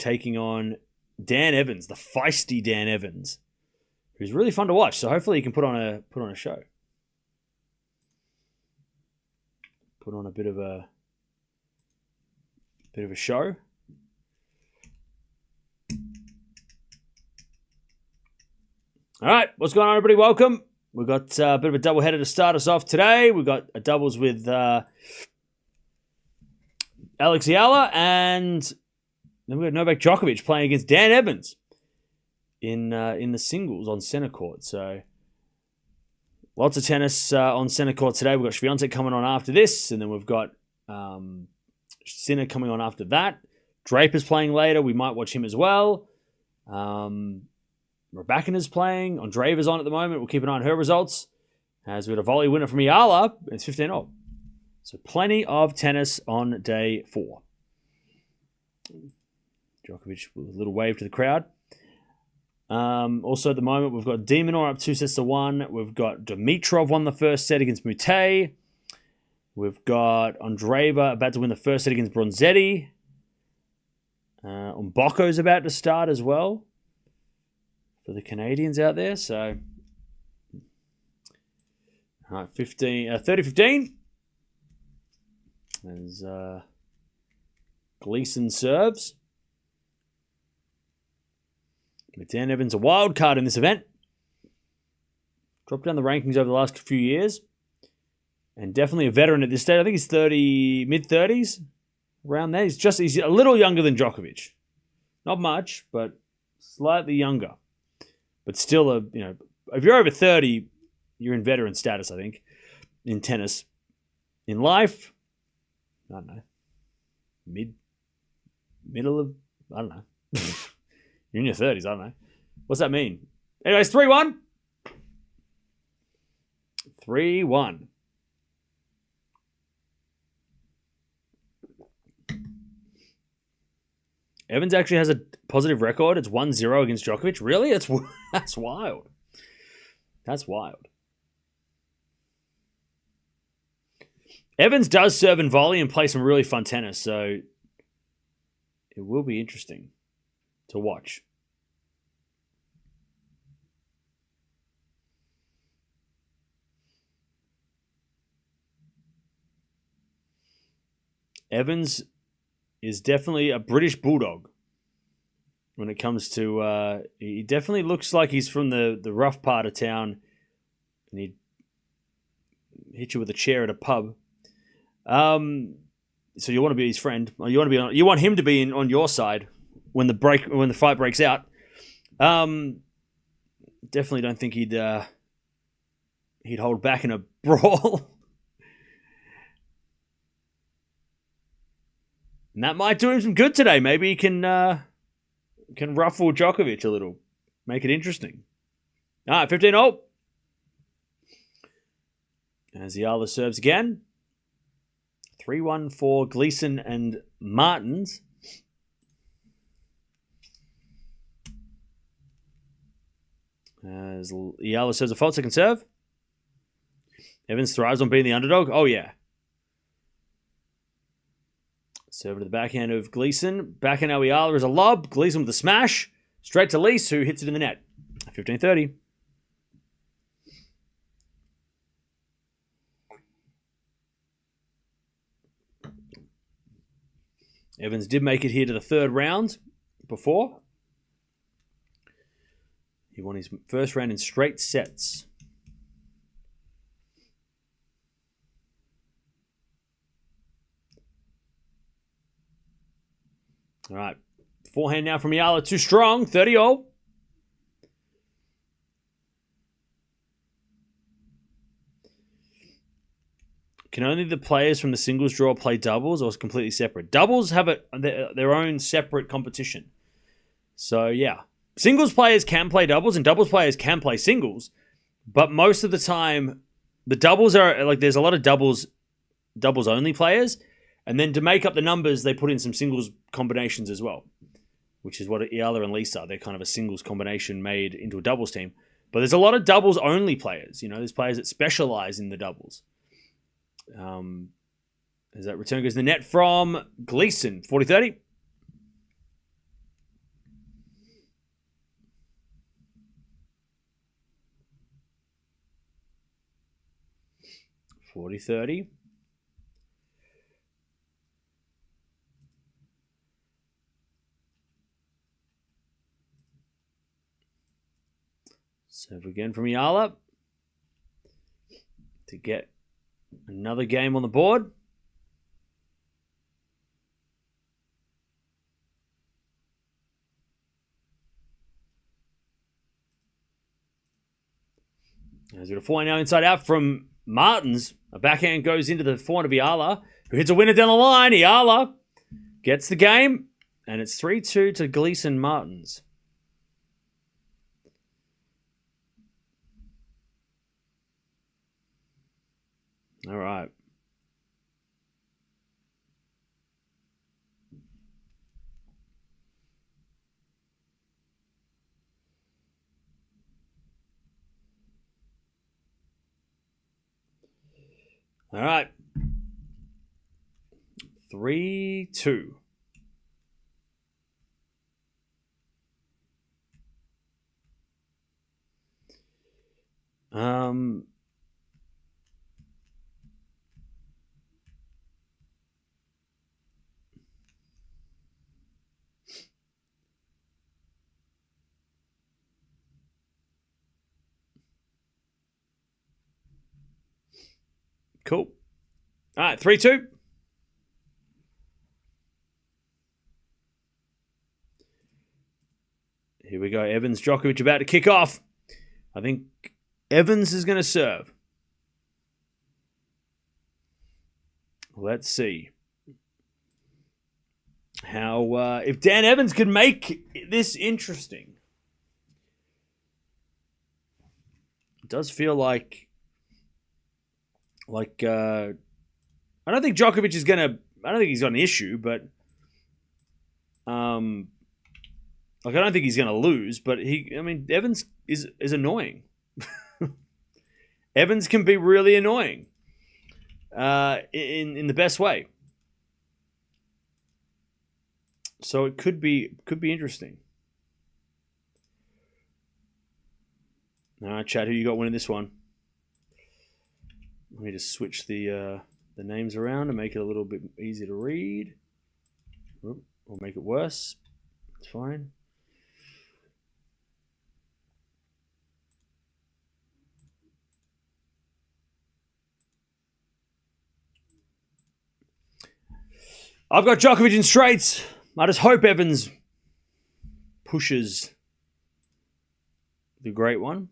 taking on Dan Evans, the feisty Dan Evans, who's really fun to watch. So hopefully he can put on a show. Put on a bit of a show. All right, what's going on, everybody? Welcome. We've got a bit of a doubleheader to start us off today. We've got a doubles with Alex Eala, and then we've got Novak Djokovic playing against Dan Evans in the singles on center court. So lots of tennis on center court today. We've got Swiatek coming on after this, and then we've got Sinner coming on after that. Draper's playing later. We might watch him as well. Raducanu playing. Andreeva's on at the moment. We'll keep an eye on her results. As we got a volley winner from Eala. It's 15-0. So plenty of tennis on day 4. Djokovic with a little wave to the crowd. Also at the moment, we've got Demonor up 2-1. We've got Dimitrov won the first set against Mute. We've got Andreeva about to win the first set against Bronzetti. Umboko's about to start as well for the Canadians out there. So, all right, 30-15. As Gleason serves. But Dan Evans a wild card in this event. Dropped down the rankings over the last few years. And definitely a veteran at this stage. I think he's mid-30s. Around there. He's a little younger than Djokovic. Not much, but slightly younger. But still, if you're over 30, you're in veteran status, I think, in tennis. In life, I don't know. Middle of, I don't know. You're in your 30s, I don't know. What's that mean? Anyways, 3-1. 3-1. Evans actually has a positive record. It's 1-0 against Djokovic. Really? That's wild. That's wild. Evans does serve and volley and play some really fun tennis, so it will be interesting to watch. Evans is definitely a British bulldog when it comes to... he definitely looks like he's from the rough part of town, and he'd hit you with a chair at a pub. So you want to be his friend. You want him to be on your side when the fight breaks out. Definitely don't think he'd hold back in a brawl. And that might do him some good today. Maybe he can ruffle Djokovic a little. Make it interesting. All right, 15-0. As Eala serves again. 3-1 for Gleason and Martins. As Eala serves a fault, second serve. Evans thrives on being the underdog. Oh, yeah. Serve to the backhand of Gleason. Backhand now Eala is a lob. Gleason with a smash. Straight to Lees, who hits it in the net. 15-30. Evans did make it here to the third round before. He won his first round in straight sets. All right. Forehand now from Eala. Too strong. 30-0. Can only the players from the singles draw play doubles, or is it completely separate? Doubles have their own separate competition. So, yeah. Singles players can play doubles, and doubles players can play singles. But most of the time, the doubles are... like, there's a lot of doubles-only players. And then to make up the numbers, they put in some singles combinations as well, which is what Eala and Lisa are. They're kind of a singles combination made into a doubles team. But there's a lot of doubles-only players. You know, there's players that specialize in the doubles. As that return goes to the net from Gleason, 40-30. 40-30. Serve again from Eala to get another game on the board. There's a forehand now inside out from Martins. A backhand goes into the forehand of Eala, who hits a winner down the line. Eala gets the game, and it's 3-2 to Gleason Martins. All right. All right. 3-2. Cool. All right, 3-2. Here we go. Evans, Djokovic about to kick off. I think Evans is going to serve. Let's see how if Dan Evans can make this interesting. It does feel like I don't think Djokovic is gonna. I don't think he's got an issue, but I don't think he's gonna lose. But Evans is annoying. Evans can be really annoying, in the best way. So it could be interesting. All right, Chad, who you got winning this one? Let me just switch the names around and make it a little bit easier to read. Or make it worse. It's fine. I've got Djokovic in straights. I just hope Evans pushes the great one.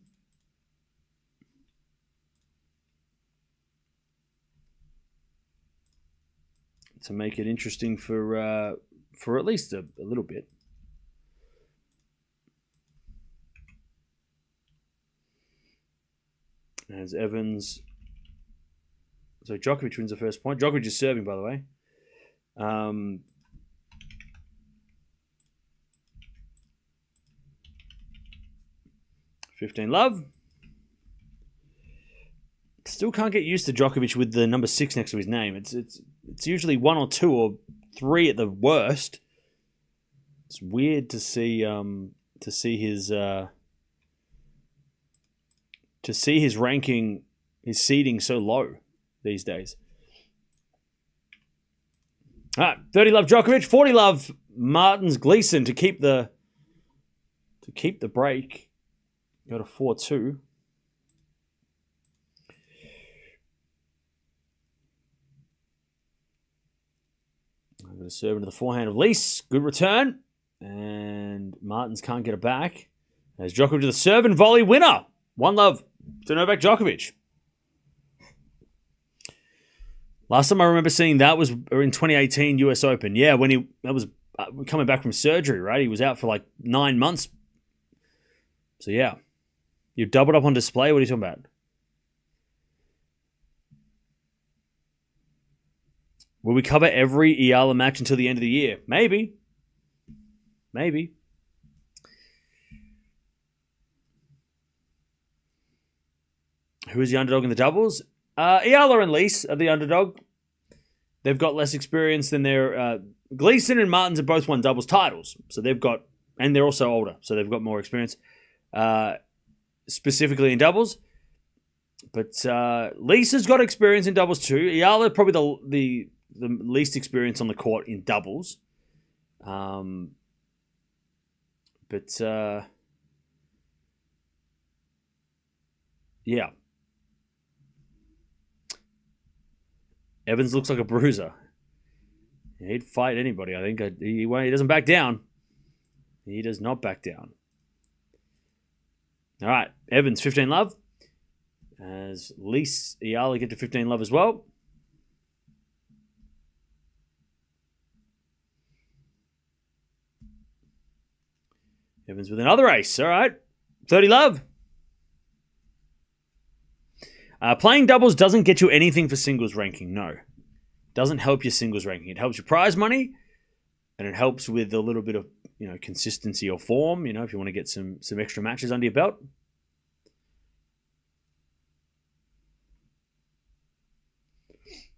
To make it interesting for at least a little bit. As Evans, so Djokovic wins the first point. Djokovic is serving, by the way. 15 love. Still can't get used to Djokovic with the number 6 next to his name. It's usually 1 or 2 or 3 at the worst. It's weird to see his ranking, his seeding so low these days. All right, 30 love Djokovic, 40 love Martins Gleason to keep the break. Go to 4-2. I'm going to serve into the forehand of Lees. Good return. And Martins can't get it back. As Djokovic to the serve and volley winner. 1 love to Novak Djokovic. Last time I remember seeing that was in 2018 US Open. Yeah, that was coming back from surgery, right? He was out for like 9 months. So yeah. You doubled up on display? What are you talking about? Will we cover every Eala match until the end of the year? Maybe. Maybe. Who is the underdog in the doubles? Eala and Lees are the underdog. They've got less experience than their... Gleason and Martins have both won doubles titles. So they've got... And they're also older, so they've got more experience. Specifically in doubles. But Lisa's got experience in doubles too. Eala probably the least experience on the court in doubles. Yeah. Evans looks like a bruiser. He'd fight anybody, I think. He doesn't back down. He does not back down. All right, Evans, 15 love. As Lise Eala get to 15 love as well. Evans with another ace. All right, 30 love. Playing doubles doesn't get you anything for singles ranking, no. Doesn't help your singles ranking. It helps your prize money, and it helps with a little bit of consistency or form, if you want to get some extra matches under your belt.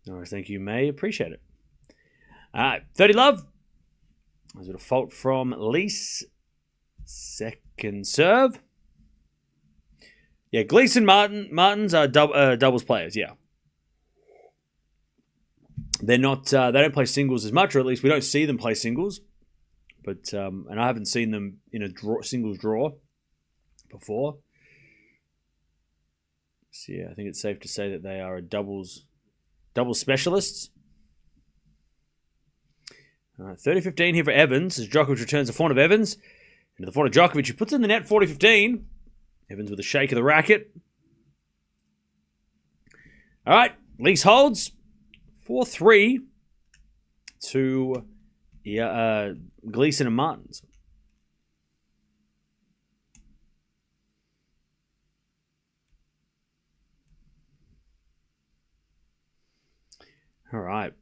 All right, thank you, May. Appreciate it. All right, 30 love. There's a fault from Lise. Second serve. Yeah, Gleason Martins are doubles players, yeah. They're not. They don't play singles as much, or at least we don't see them play singles. But and I haven't seen them in a singles draw before. So yeah, I think it's safe to say that they are a doubles specialists. All right, 30-15 here for Evans as Djokovic returns the front of Evans into the front of Djokovic, who puts in the net 40-15. Evans with a shake of the racket. All right, Lise holds 4-3 to Gleason and Martins. All right.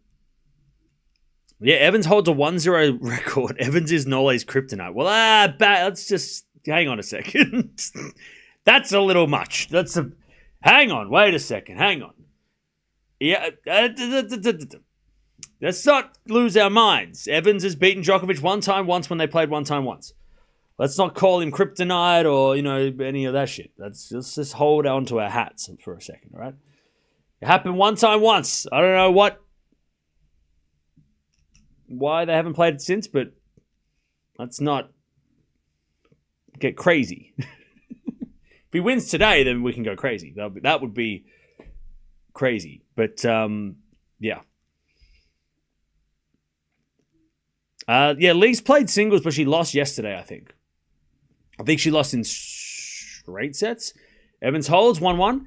Yeah, Evans holds a 1-0 record. Evans is Nole's kryptonite. Well, let's just hang on a second. That's a little much. Hang on. Wait a second. Hang on. Yeah. Let's not lose our minds. Evans has beaten Djokovic once when they played once. Let's not call him kryptonite or, any of that shit. Let's just hold on to our hats for a second, all right? It happened once. I don't know why they haven't played it since, but let's not get crazy. If he wins today, then we can go crazy. That would be crazy. But, yeah. Lise played singles, but she lost yesterday, I think. I think she lost in straight sets. Evans holds 1-1.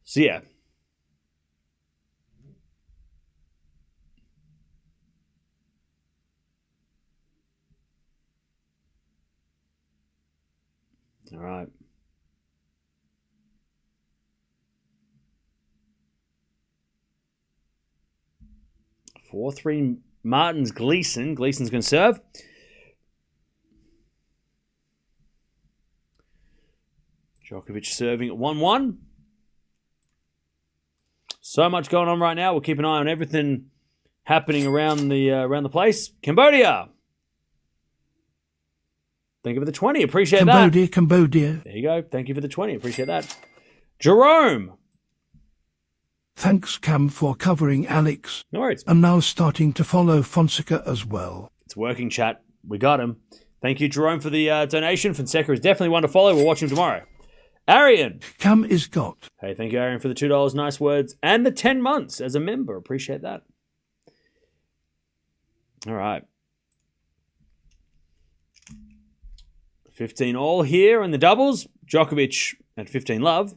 So, yeah. All right. Four, 3, Martins, Gleason. Gleason's going to serve. Djokovic serving at 1-1. So much going on right now. We'll keep an eye on everything happening around the place. Cambodia. Thank you for the 20. Appreciate that. Cambodia. There you go. Thank you for the 20. Appreciate that. Jerome. Thanks, Cam, for covering Alex. No worries. I'm now starting to follow Fonseca as well. It's working, chat. We got him. Thank you, Jerome, for the donation. Fonseca is definitely one to follow. We'll watch him tomorrow. Arian. Cam is got. Hey, thank you, Arian, for the $2. Nice words. And the 10 months as a member. Appreciate that. All right. 15 all here in the doubles. Djokovic at 15 love.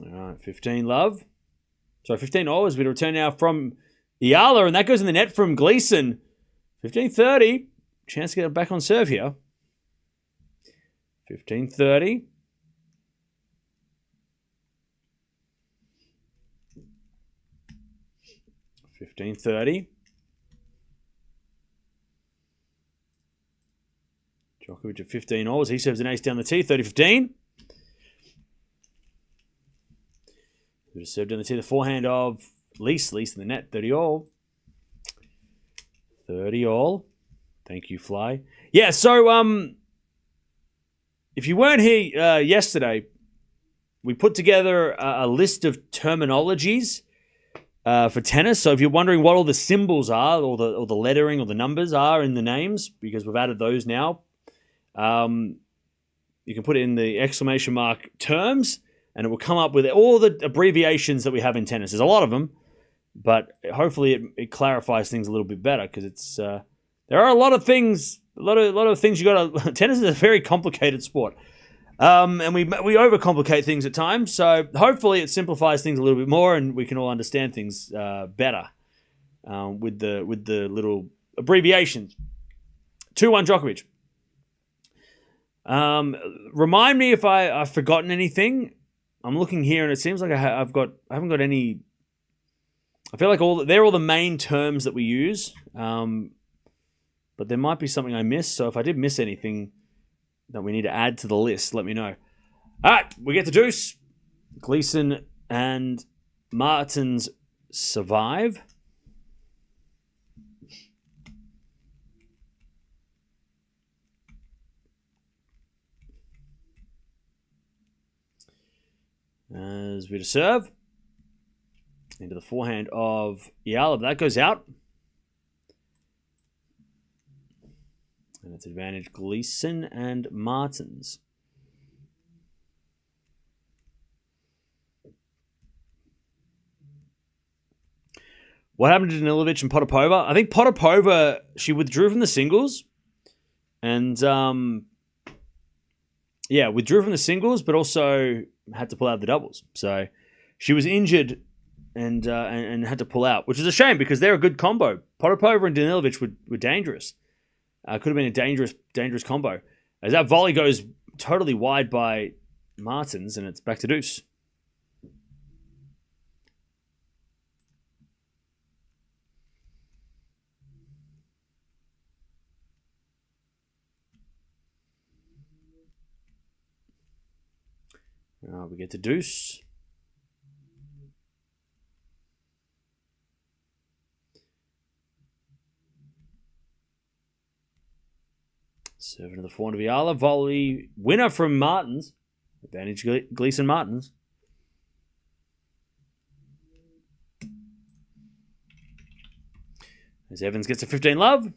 All right, 15 love. So 15 all as we return now from Eala, and that goes in the net from Gleason. 15-30. Chance to get it back on serve here. 15-30. Djokovic at 15 all as he serves an ace down the tee. 30-15. Who just served down the tee. The forehand of Lise in the net. 30 all. 30 all. Thank you, Fly. Yeah, so if you weren't here yesterday, we put together a list of terminologies for tennis. So if you're wondering what all the symbols are, or the lettering or the numbers are in the names, because we've added those now, you can put it in the exclamation mark terms, and it will come up with all the abbreviations that we have in tennis. There's a lot of them, but hopefully it clarifies things a little bit better, because it's there are a lot of things. A lot of things you got to. Tennis is a very complicated sport, and we overcomplicate things at times. So hopefully it simplifies things a little bit more, and we can all understand things better with the little abbreviations. 2-1 Djokovic. Remind me if I've forgotten anything. I'm looking here, and it seems like I haven't got any. I feel like they're all the main terms that we use. But there might be something I missed. So if I did miss anything that we need to add to the list, let me know. All right, we get the deuce. Gleason and Martins survive. As we to serve. Into the forehand of Eala. That goes out. And it's advantage Gleason and Martins. What happened to Danilovic and Potapova? I think Potapova, she withdrew from the singles. And, withdrew from the singles, but also had to pull out the doubles. So she was injured and had to pull out, which is a shame because they're a good combo. Potapova and Danilovic were dangerous. Could have been a dangerous combo. As that volley goes totally wide by Martins, and it's back to deuce. We get to deuce. Serving to the forehand of Eala. Volley winner from Martins. Advantage Gleason Martins. As Evans gets a 15 love.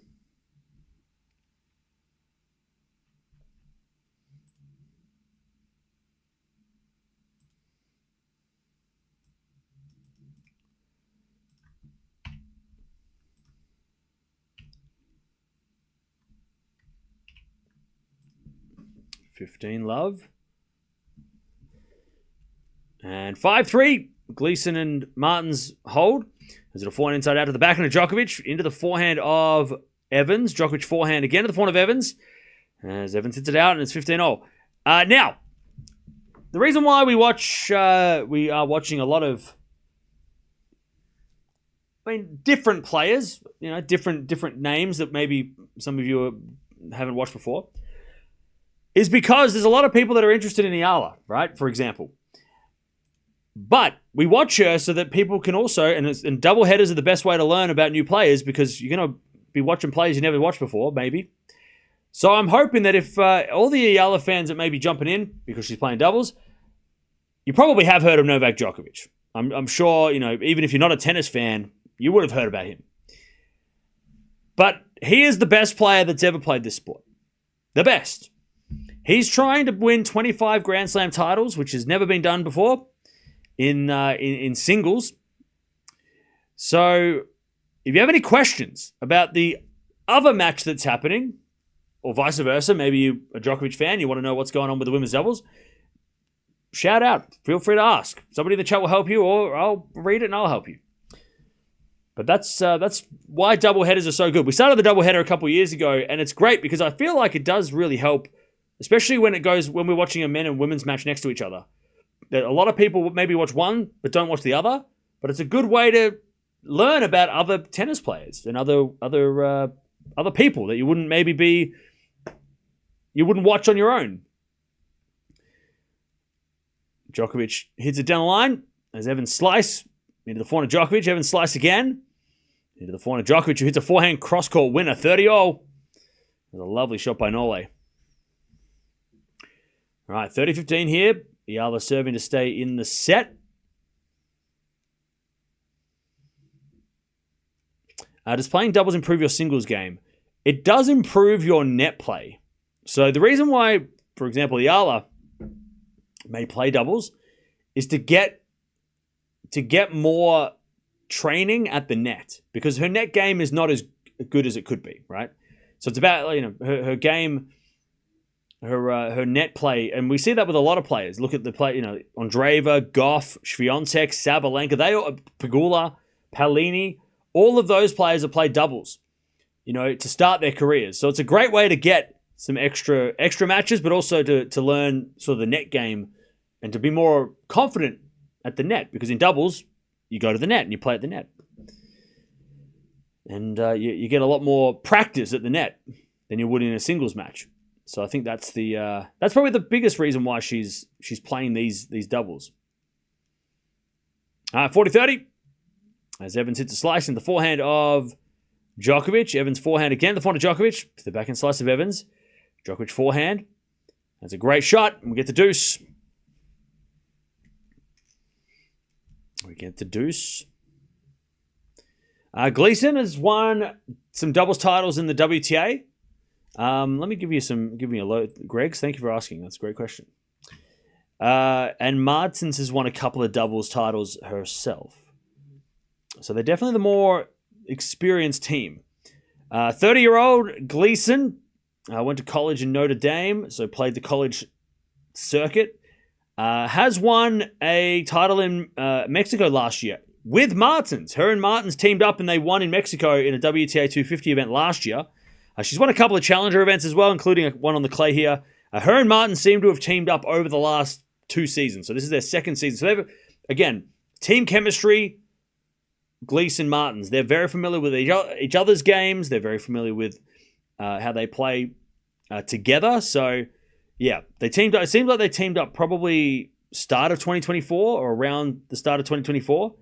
Love. And 5-3. Gleason and Martins hold. There's a forehand inside out to the backhand of Djokovic. Into the forehand of Evans. Djokovic forehand again to the forehand of Evans. As Evans hits it out, and it's 15-0. Now, the reason why we are watching a lot of different players, different names that maybe some of you haven't watched before, is because there's a lot of people that are interested in Eala, right? For example. But we watch her so that people can also, and double headers are the best way to learn about new players because you're going to be watching players you never watched before, maybe. So I'm hoping that if all the Eala fans that may be jumping in because she's playing doubles, you probably have heard of Novak Djokovic. I'm sure, even if you're not a tennis fan, you would have heard about him. But he is the best player that's ever played this sport. The best. He's trying to win 25 Grand Slam titles, which has never been done before in singles. So if you have any questions about the other match that's happening, or vice versa, maybe you're a Djokovic fan, you want to know what's going on with the women's doubles, shout out. Feel free to ask. Somebody in the chat will help you, or I'll read it and I'll help you. But that's why doubleheaders are so good. We started the doubleheader a couple of years ago, and it's great because I feel like it does really help, especially when we're watching a men and women's match next to each other. That a lot of people maybe watch one but don't watch the other, but it's a good way to learn about other tennis players and other people that you wouldn't watch on your own. Djokovic hits it down the line as Evans slice into the forehand of Djokovic. Evans slice again. Into the forehand of Djokovic, who hits a forehand cross-court winner, 30-all. There's a lovely shot by Nole. All right, 30-15 here. Eala serving to stay in the set. Does playing doubles improve your singles game? It does improve your net play. So the reason why, for example, Eala may play doubles is to get more training at the net, because her net game is not as good as it could be, right? So it's about, her game, her net play, and we see that with a lot of players. Look at the play, Andreeva, Gauff, Swiatek, Sabalenka, Pegula, Palini. All of those players have played doubles, to start their careers. So it's a great way to get some extra matches, but also to learn sort of the net game and to be more confident at the net, because in doubles, you go to the net and you play at the net. And you get a lot more practice at the net than you would in a singles match. So I think that's probably the biggest reason why she's playing these doubles. 40-30. As Evans hits a slice in the forehand of Djokovic. Evans forehand again, the forehand of Djokovic. The backhand slice of Evans. Djokovic forehand. That's a great shot. And we get the deuce. Gleason has won some doubles titles in the WTA. Let me give me a load. Greg's, thank you for asking. That's a great question. And Martins has won a couple of doubles titles herself. So they're definitely the more experienced team. 30-year-old Gleason went to college in Notre Dame, so played the college circuit. Has won a title in Mexico last year with Martins. Her and Martins teamed up and they won in Mexico in a WTA 250 event last year. She's won a couple of challenger events as well, including one on the clay here. Her and Martins seem to have teamed up over the last 2 seasons. So this is their second season. So they've, again, team chemistry, Gleason, Martins. They're very familiar with each other's games. They're very familiar with how they play together. So, yeah, they teamed up. It seems like they teamed up probably start of 2024 or around the start of 2024.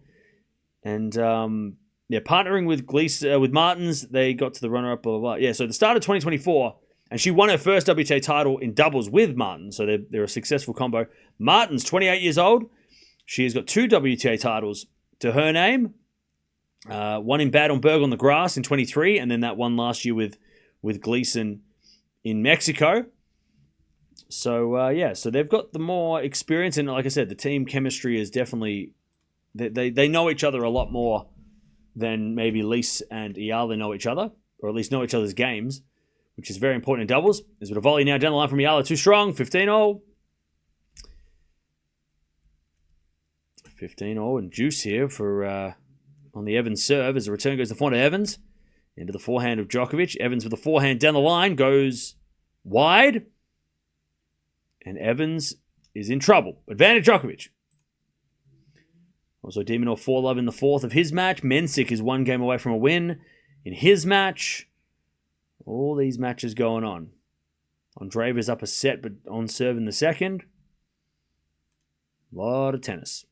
And, partnering with Gleason, with Martins, they got to the runner-up, blah, blah, blah. Yeah, so the start of 2024, and she won her first WTA title in doubles with Martins. So they're a successful combo. Martins, 28 years old. She has got 2 WTA titles to her name. One in Bad on Berg on the grass in 23, and then that one last year with Gleason in Mexico. So, so they've got the more experience, and like I said, the team chemistry is definitely, they know each other a lot more than maybe Lise and Eala know each other, or at least know each other's games, which is very important in doubles. There's a volley now down the line from Eala, too strong, 15-all. 15-all and juice here for... on the Evans serve as the return goes to the forehand of Evans. Into the forehand of Djokovic. Evans with the forehand down the line goes wide. And Evans is in trouble. Advantage Djokovic. Also Demonor 4-love in the fourth of his match. Mensik is 1 game away from a win in his match. All these matches going on. Andreeva's up a set but on serve in the second. A lot of tennis.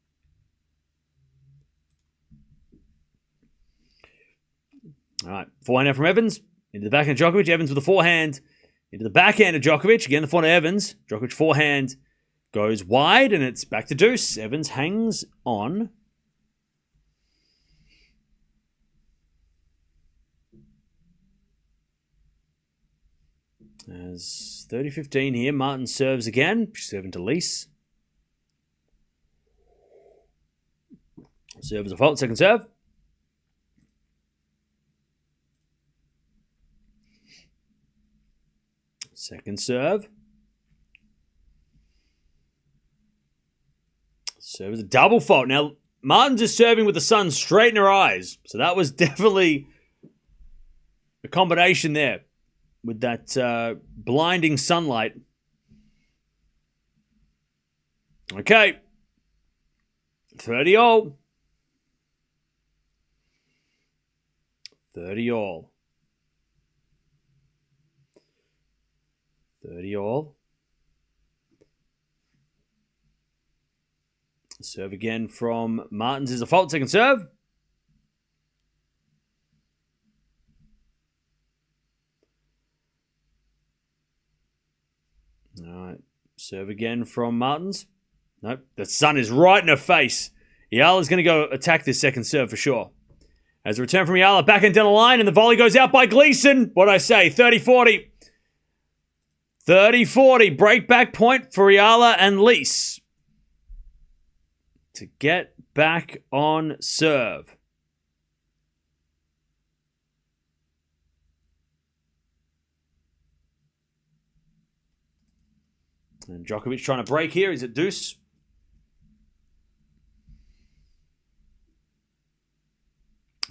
All right, forehand out from Evans. Into the backhand of Djokovic. Evans with the forehand. Into the backhand of Djokovic. Again, the forehand of Evans. Djokovic forehand goes wide, and it's back to deuce. Evans hangs on. As 30-15 here. Martin serves again. She's serving to Lise. Serve as a fault. Second serve. Second serve. Serve is a double fault. Now, Martin's is serving with the sun straight in her eyes. So that was definitely a combination there with that blinding sunlight. Okay. 30-all. 30-all. 30-all. Serve again from Martins is a fault. Second serve. All right. Serve again from Martins. Nope. The sun is right in her face. Eala's going to go attack this second serve for sure. As a return from Eala, backhand down the line, and the volley goes out by Gleeson. What'd I say? 30-40. 30-40. Break back point for Eala and Lees to get back on serve. And Djokovic trying to break here. He's at deuce.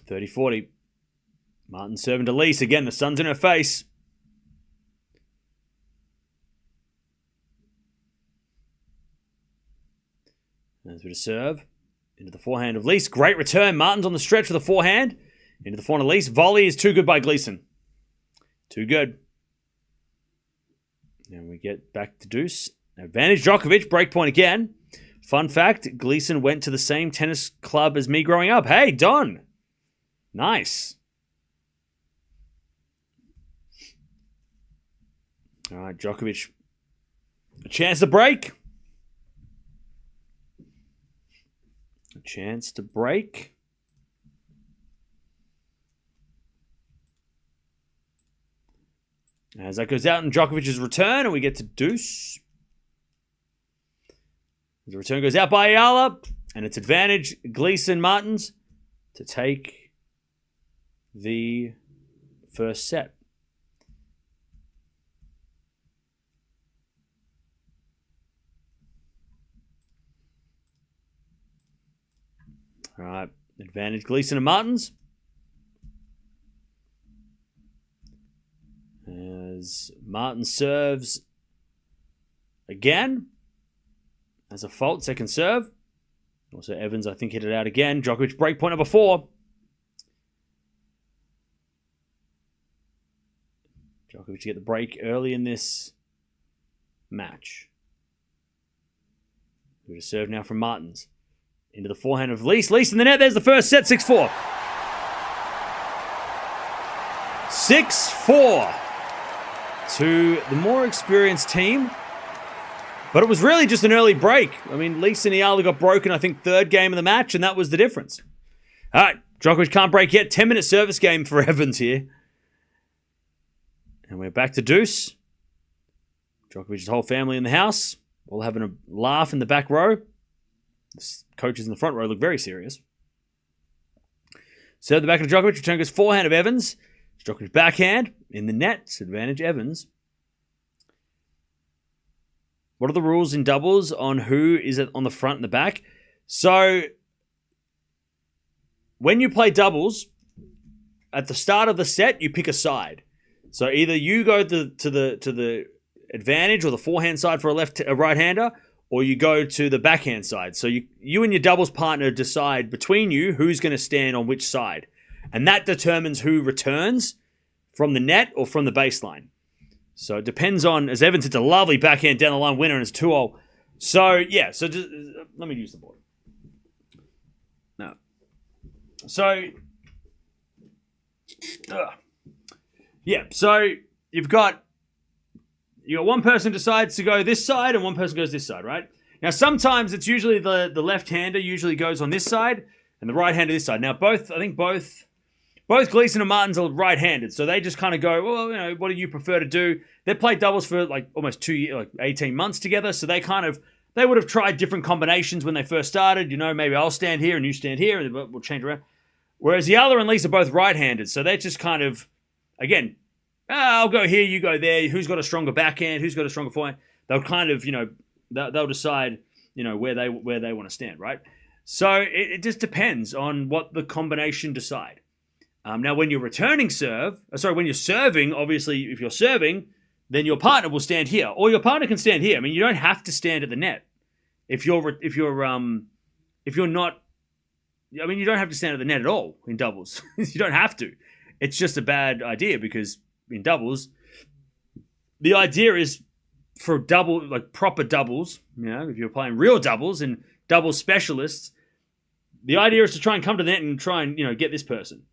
$30-40. Martin serving to Lees. Again, the sun's in her face. There's a bit of serve. Into the forehand of Lees. Great return. Martin's on the stretch with the forehand. Into the forehand of Lees. Volley is too good by Gleeson. Too good. And we get back to deuce. Advantage Djokovic. Break point again. Fun fact, Gleeson went to the same tennis club as me growing up. Hey, Don. Nice. All right, Djokovic. A chance to break. A chance to break. As that goes out in Djokovic's return, and we get to deuce. The return goes out by Eala, and it's advantage Gleeson Martins to take the first set. All right, advantage Gleeson and Martins. As Martin serves again. As a fault, second serve. Also Evans, I think, hit it out again. Djokovic break point number 4. Djokovic to get the break early in this match. We're to serve now from Martins. Into the forehand of Lees. Lees in the net. There's the first set. 6-4. 6-4 to the more experienced team. But it was really just an early break. I mean, Lees and Eala got broken, I think, third game of the match, and that was the difference. All right, Djokovic can't break yet. 10-minute service game for Evans here. And we're back to deuce. Djokovic's whole family in the house. All having a laugh in the back row. The coaches in the front row look very serious. Serve the back of Djokovic. Return goes forehand of Evans. Djokovic backhand in the net. It's advantage Evans. What are the rules in doubles on who is on the front and the back? So, when you play doubles, at the start of the set, you pick a side. So either you go to the advantage or the forehand side for a right-hander, or you go to the backhand side. So you and your doubles partner decide between you who's going to stand on which side. And that determines who returns from the net or from the baseline. So it depends on, as Evans hits a lovely backhand down the line winner and it's 2-0. So, yeah, so just, let me use the board. No. So, yeah, so you've got one person decides to go this side and one person goes this side, right? Now, sometimes it's usually the left-hander usually goes on this side and the right-hander this side. Now, both Gleeson and Martins are right-handed, so they just kind of go, well, what do you prefer to do? They played doubles for like almost 2 years, like 18 months together, so they would have tried different combinations when they first started. Maybe I'll stand here and you stand here, and we'll change around. Whereas Eala and Lees are both right-handed, so they're just kind of, again, I'll go here, you go there. Who's got a stronger backhand? Who's got a stronger forehand? They'll kind of, they'll decide, where they want to stand, right? So it just depends on what the combination decide. Now, when you're when you're serving, obviously, if you're serving, then your partner will stand here, or your partner can stand here. I mean, you don't have to stand at the net. If you're not, I mean, you don't have to stand at the net at all in doubles. You don't have to. It's just a bad idea because in doubles, the idea is for proper doubles. If you're playing real doubles and doubles specialists, the idea is to try and come to the net and try and get this person.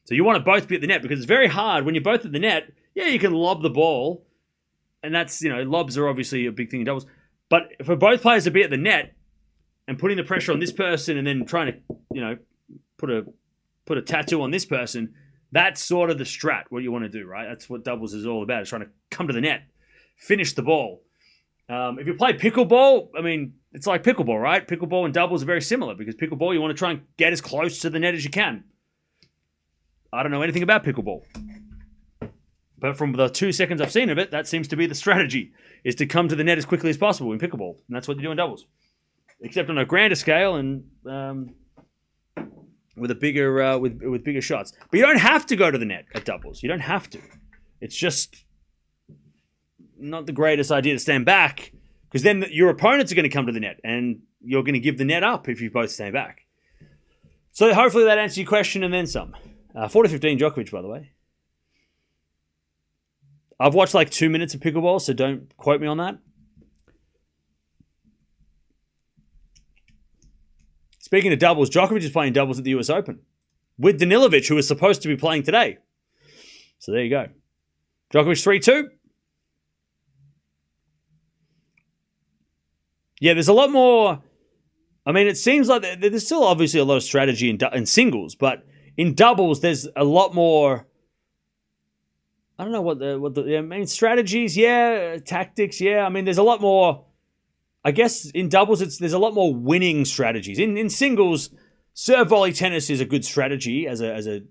So you want to both be at the net because it's very hard when you're both at the net. Yeah, you can lob the ball And that's, lobs are obviously a big thing in doubles. But for both players to be at the net and putting the pressure on this person and then trying to, put a tattoo on this person, that's sort of the strat, what you want to do, right? That's what doubles is all about, is trying to come to the net, finish the ball. If you play pickleball, it's like pickleball, right? Pickleball and doubles are very similar because pickleball, you want to try and get as close to the net as you can. I don't know anything about pickleball. But from the 2 seconds I've seen of it, that seems to be the strategy, is to come to the net as quickly as possible in pickleball. And that's what you do in doubles. Except on a grander scale and with a bigger with bigger shots. But you don't have to go to the net at doubles. You don't have to. It's just not the greatest idea to stand back, because then your opponents are going to come to the net and you're going to give the net up if you both stand back. So hopefully that answers your question and then some. 40-15 Djokovic, by the way. I've watched like 2 minutes of pickleball, so don't quote me on that. Speaking of doubles, Djokovic is playing doubles at the US Open with Danilovic, who is supposed to be playing today. So there you go. Djokovic 3-2. Yeah, there's a lot more. It seems like there's still obviously a lot of strategy in singles, but in doubles, there's a lot more. I don't know what the strategies, tactics, there's a lot more. I guess in doubles, there's a lot more winning strategies. In singles, serve volley tennis is a good strategy as an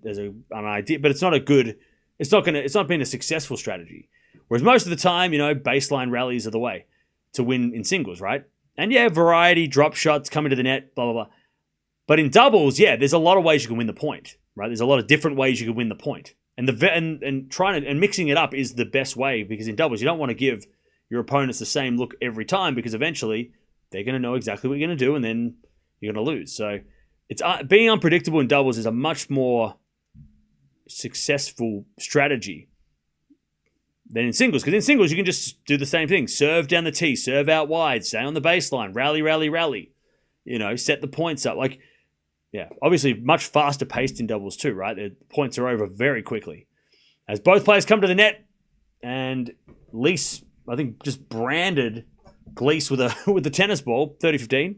idea, but it's not a good. It's not been a successful strategy. Whereas most of the time, baseline rallies are the way to win in singles, right? And variety, drop shots, coming to the net, blah, blah, blah. But in doubles, there's a lot of ways you can win the point, right? There's a lot of different ways you can win the point. And mixing it up is the best way, because in doubles, you don't want to give your opponents the same look every time, because eventually they're going to know exactly what you're going to do and then you're going to lose. So it's being unpredictable in doubles is a much more successful strategy than in singles, because in singles you can just do the same thing: serve down the tee, serve out wide, stay on the baseline, rally, rally, rally. Set the points up. Obviously much faster paced in doubles too, right? The points are over very quickly as both players come to the net. And Lees, I think, just branded Glees with the tennis ball. 30-15.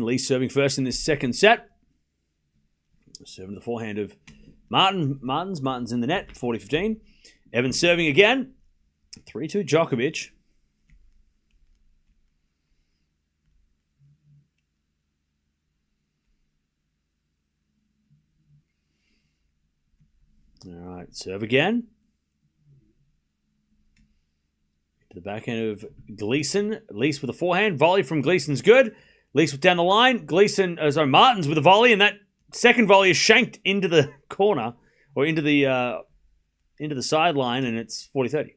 Lees serving first in this second set. Serving the forehand of Martins in the net. 40-15. Evans serving again. 3-2 Djokovic. All right, serve again. To the backhand of Gleeson. Lees with a forehand. Volley from Gleeson's good. Lees down the line. Martins with a volley, and that second volley is shanked into the corner or into the sideline, and it's 40-30.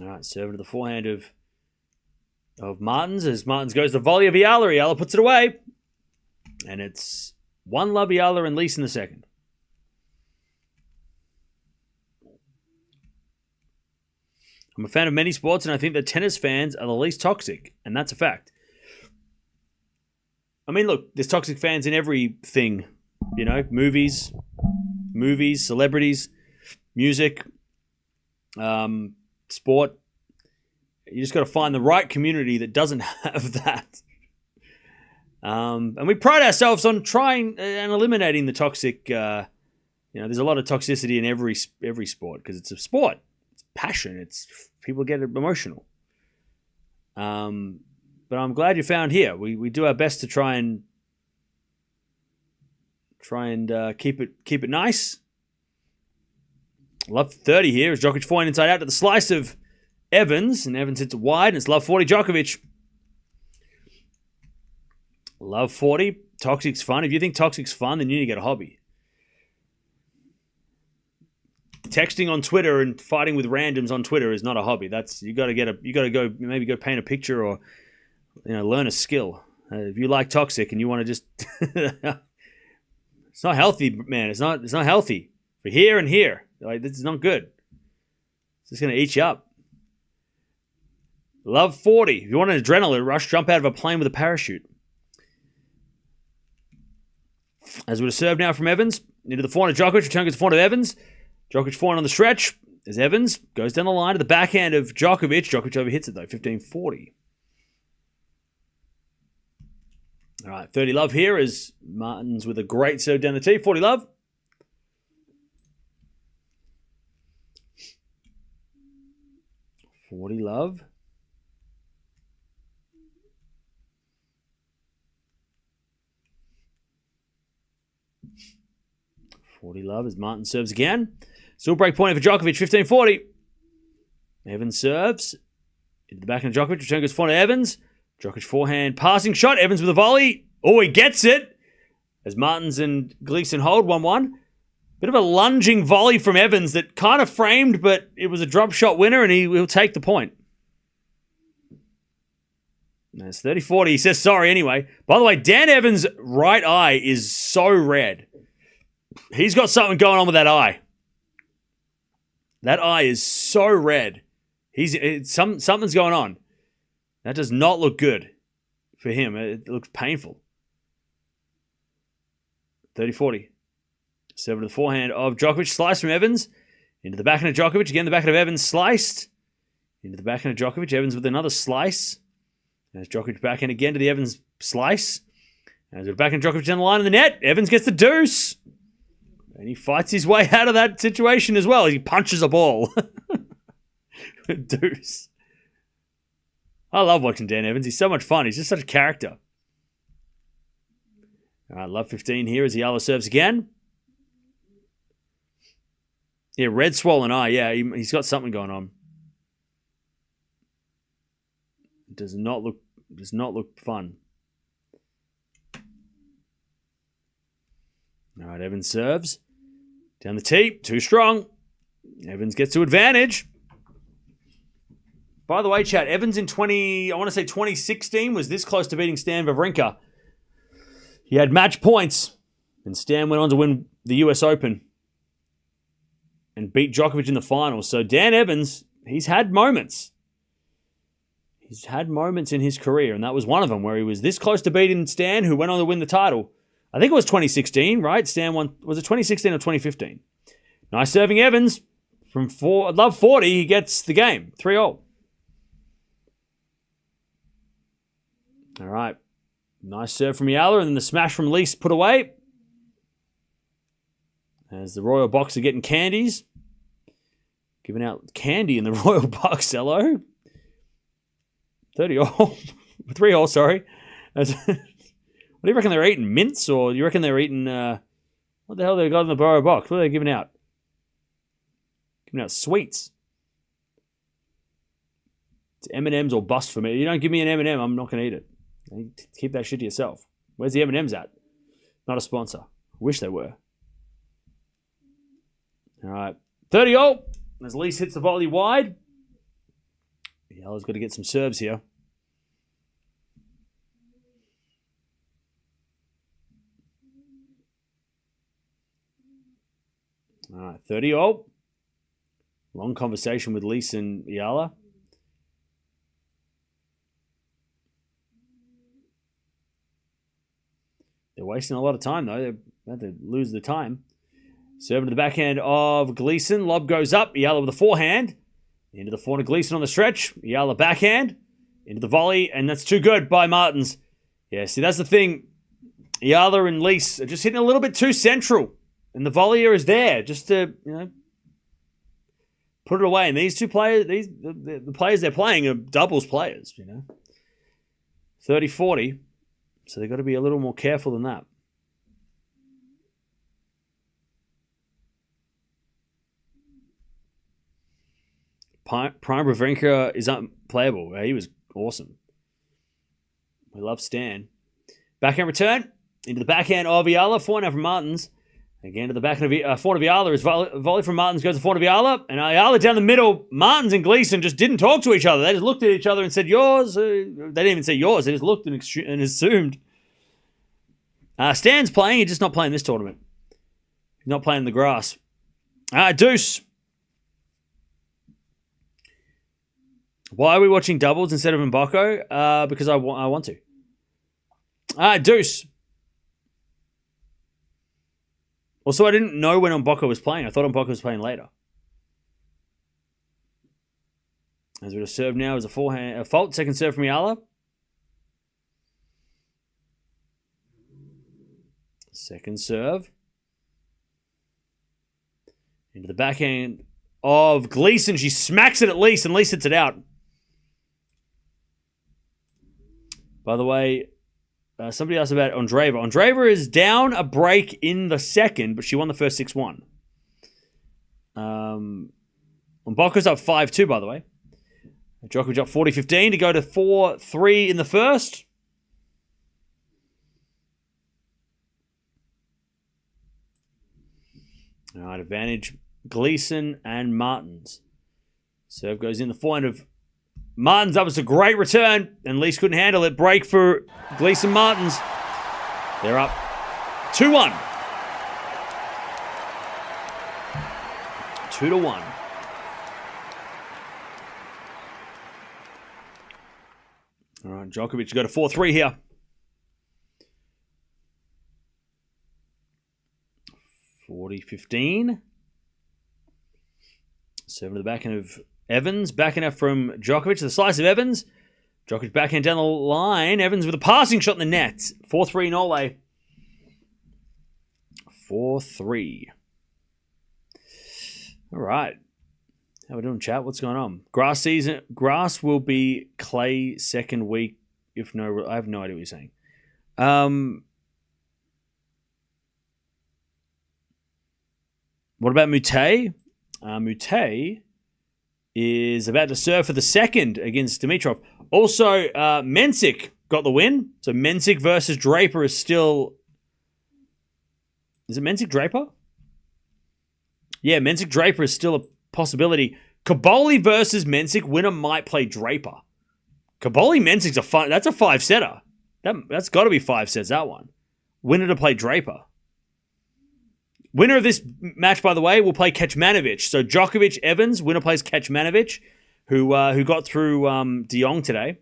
All right, serving to the forehand of Martins, as Martins goes to the volley of Eala. Eala puts it away. And it's 1-love Eala and Lees in the second. I'm a fan of many sports, and I think that tennis fans are the least toxic, and that's a fact. Look, there's toxic fans in everything. Movies, celebrities, music, sport. You just got to find the right community that doesn't have that. And we pride ourselves on trying and eliminating the toxic. There's a lot of toxicity in every sport, because it's a sport. It's passion. It's people get emotional. But I'm glad you found here. We do our best to try and keep it nice. Love 30 here as Djokovic forehand inside out to the slice of Evans, and Evans hits it wide, and it's love 40 Djokovic. Love 40. Toxic's fun. If you think toxic's fun, then you need to get a hobby. Texting on Twitter and fighting with randoms on Twitter is not a hobby. You got to go paint a picture or learn a skill. If you like toxic and you want to just... It's not healthy, man. It's not healthy. For here and here. Like, this is not good. It's just going to eat you up. Love 40. If you want an adrenaline rush, jump out of a plane with a parachute. As we're to serve now from Evans. Into the forehand of Djokovic. Return goes to forehand of Evans. Djokovic forehand on the stretch. As Evans goes down the line to the backhand of Djokovic. Djokovic overhits it, though. 15-40. All right, 30 love here as Martins with a great serve down the tee. 40 love. $40 love. $40 love as Martin serves again. Still break point for Djokovic, 15-40. Evans serves. Into the back of Djokovic. Return goes forehand to Evans. Djokovic forehand passing shot. Evans with a volley. Oh, he gets it. As Martins and Gleeson hold 1-1. Bit of a lunging volley from Evans that kind of framed, but it was a drop shot winner, and he will take the point. That's 30-40. He says sorry anyway. By the way, Dan Evans' right eye is so red. He's got something going on with that eye. That eye is so red. Something's going on. That does not look good for him. It looks painful. 30-40. Serve to the forehand of Djokovic. Slice from Evans. Into the backhand of Djokovic. Again, the backhand of Evans sliced. Into the backhand of Djokovic. Evans with another slice. There's Djokovic backhand again to the Evans slice. And the backhand of Djokovic down the line in the net. Evans gets the deuce. And he fights his way out of that situation as well. He punches a ball. Deuce. I love watching Dan Evans. He's so much fun. He's just such a character. All right, love 15 here as Eala serves again. Yeah, red swollen eye. Yeah, he's got something going on. It does not look fun. All right, Evans serves. Down the tee. Too strong. Evans gets to advantage. By the way, chat, Evans in 2016 was this close to beating Stan Wawrinka. He had match points, and Stan went on to win the US Open and beat Djokovic in the finals. So Dan Evans, he's had moments. He's had moments in his career, and that was one of them where he was this close to beating Stan, who went on to win the title. I think it was 2016, right? Stan won. Was it 2016 or 2015? Nice serving Evans from love 40. He gets the game. 3-0. All right. Nice serve from Eala, and then the smash from Lease put away. As the Royal Box are getting candies. Giving out candy in the Royal Box. Hello. 30-all. 3-all, sorry. What do you reckon they're eating? Mints? Or you reckon they're eating... what the hell they got in the Royal Box? What are they giving out? Giving out sweets. It's M&M's or bust for me. You don't give me an M&M, I'm not going to eat it. Keep that shit to yourself. Where's the M&M's at? Not a sponsor. Wish they were. All right. 30-all. As Lease hits the volley wide. Eala's got to get some serves here. All right. 30-all. Long conversation with Lease and Eala. They're wasting a lot of time, though. They had to lose the time. Serving to the backhand of Gleeson. Lob goes up. Eala with a forehand. Into the forehand of Gleeson on the stretch. Eala backhand. Into the volley. And that's too good by Martins. Yeah, see, that's the thing. Eala and Lease are just hitting a little bit too central. And the volleyer is there just to, put it away. And these two players, the players they're playing are doubles players, 30-40. So they've got to be a little more careful than that. Prime Wawrinka is unplayable. He was awesome. We love Stan. Backhand return. Into the backhand of Eala. Forehand from Martins. Again to the back of forward of Eala as volley from Martins goes to forward of Eala. And Eala down the middle. Martins and Gleeson just didn't talk to each other. They just looked at each other and said, yours. They didn't even say yours. They just looked and assumed. Stan's playing. He's just not playing this tournament. He's not playing the grass. Deuce. Why are we watching doubles instead of Mboko? Because I want to. Deuce. Also, I didn't know when Mboko was playing. I thought Mboko was playing later. As we're to serve now as a forehand, a fault. Second serve from Eala. Second serve. Into the backhand of Gleeson. She smacks it at Lease, and Lease hits it out. By the way, somebody asked about Andreeva. Andreeva is down a break in the second, but she won the first 6-1. Mboko's up 5-2, by the way. Djokovic up 40-15 to go to 4-3 in the first. All right, advantage Gleeson and Martins. Serve goes in the forehand of Martins. That was a great return, and Lease couldn't handle it. Break for Gleeson Martins. They're up 2-1. 2-1. All right, Djokovic got a 4-3 here. 40-15. Serve to the backhand of Evans. Backhand out from Djokovic. The slice of Evans. Djokovic backhand down the line. Evans with a passing shot in the net. 4-3 Norway. 4-3. All right. How are we doing, chat? What's going on? Grass season. Grass will be clay second week. If no, I have no idea what you're saying. What about Mute? Mute is about to serve for the second against Dimitrov. Also, Mensik got the win. So Mensik versus Draper is still... Is it Mensik Draper? Yeah, Mensik Draper is still a possibility. Kaboli versus Mensik. Winner might play Draper. Kaboli Mensik's that's a 5-setter. That's got to be 5 sets, that one. Winner to play Draper. Winner of this match, by the way, will play Kecmanovic. So Djokovic, Evans, winner plays Kecmanovic, who got through De Jong today.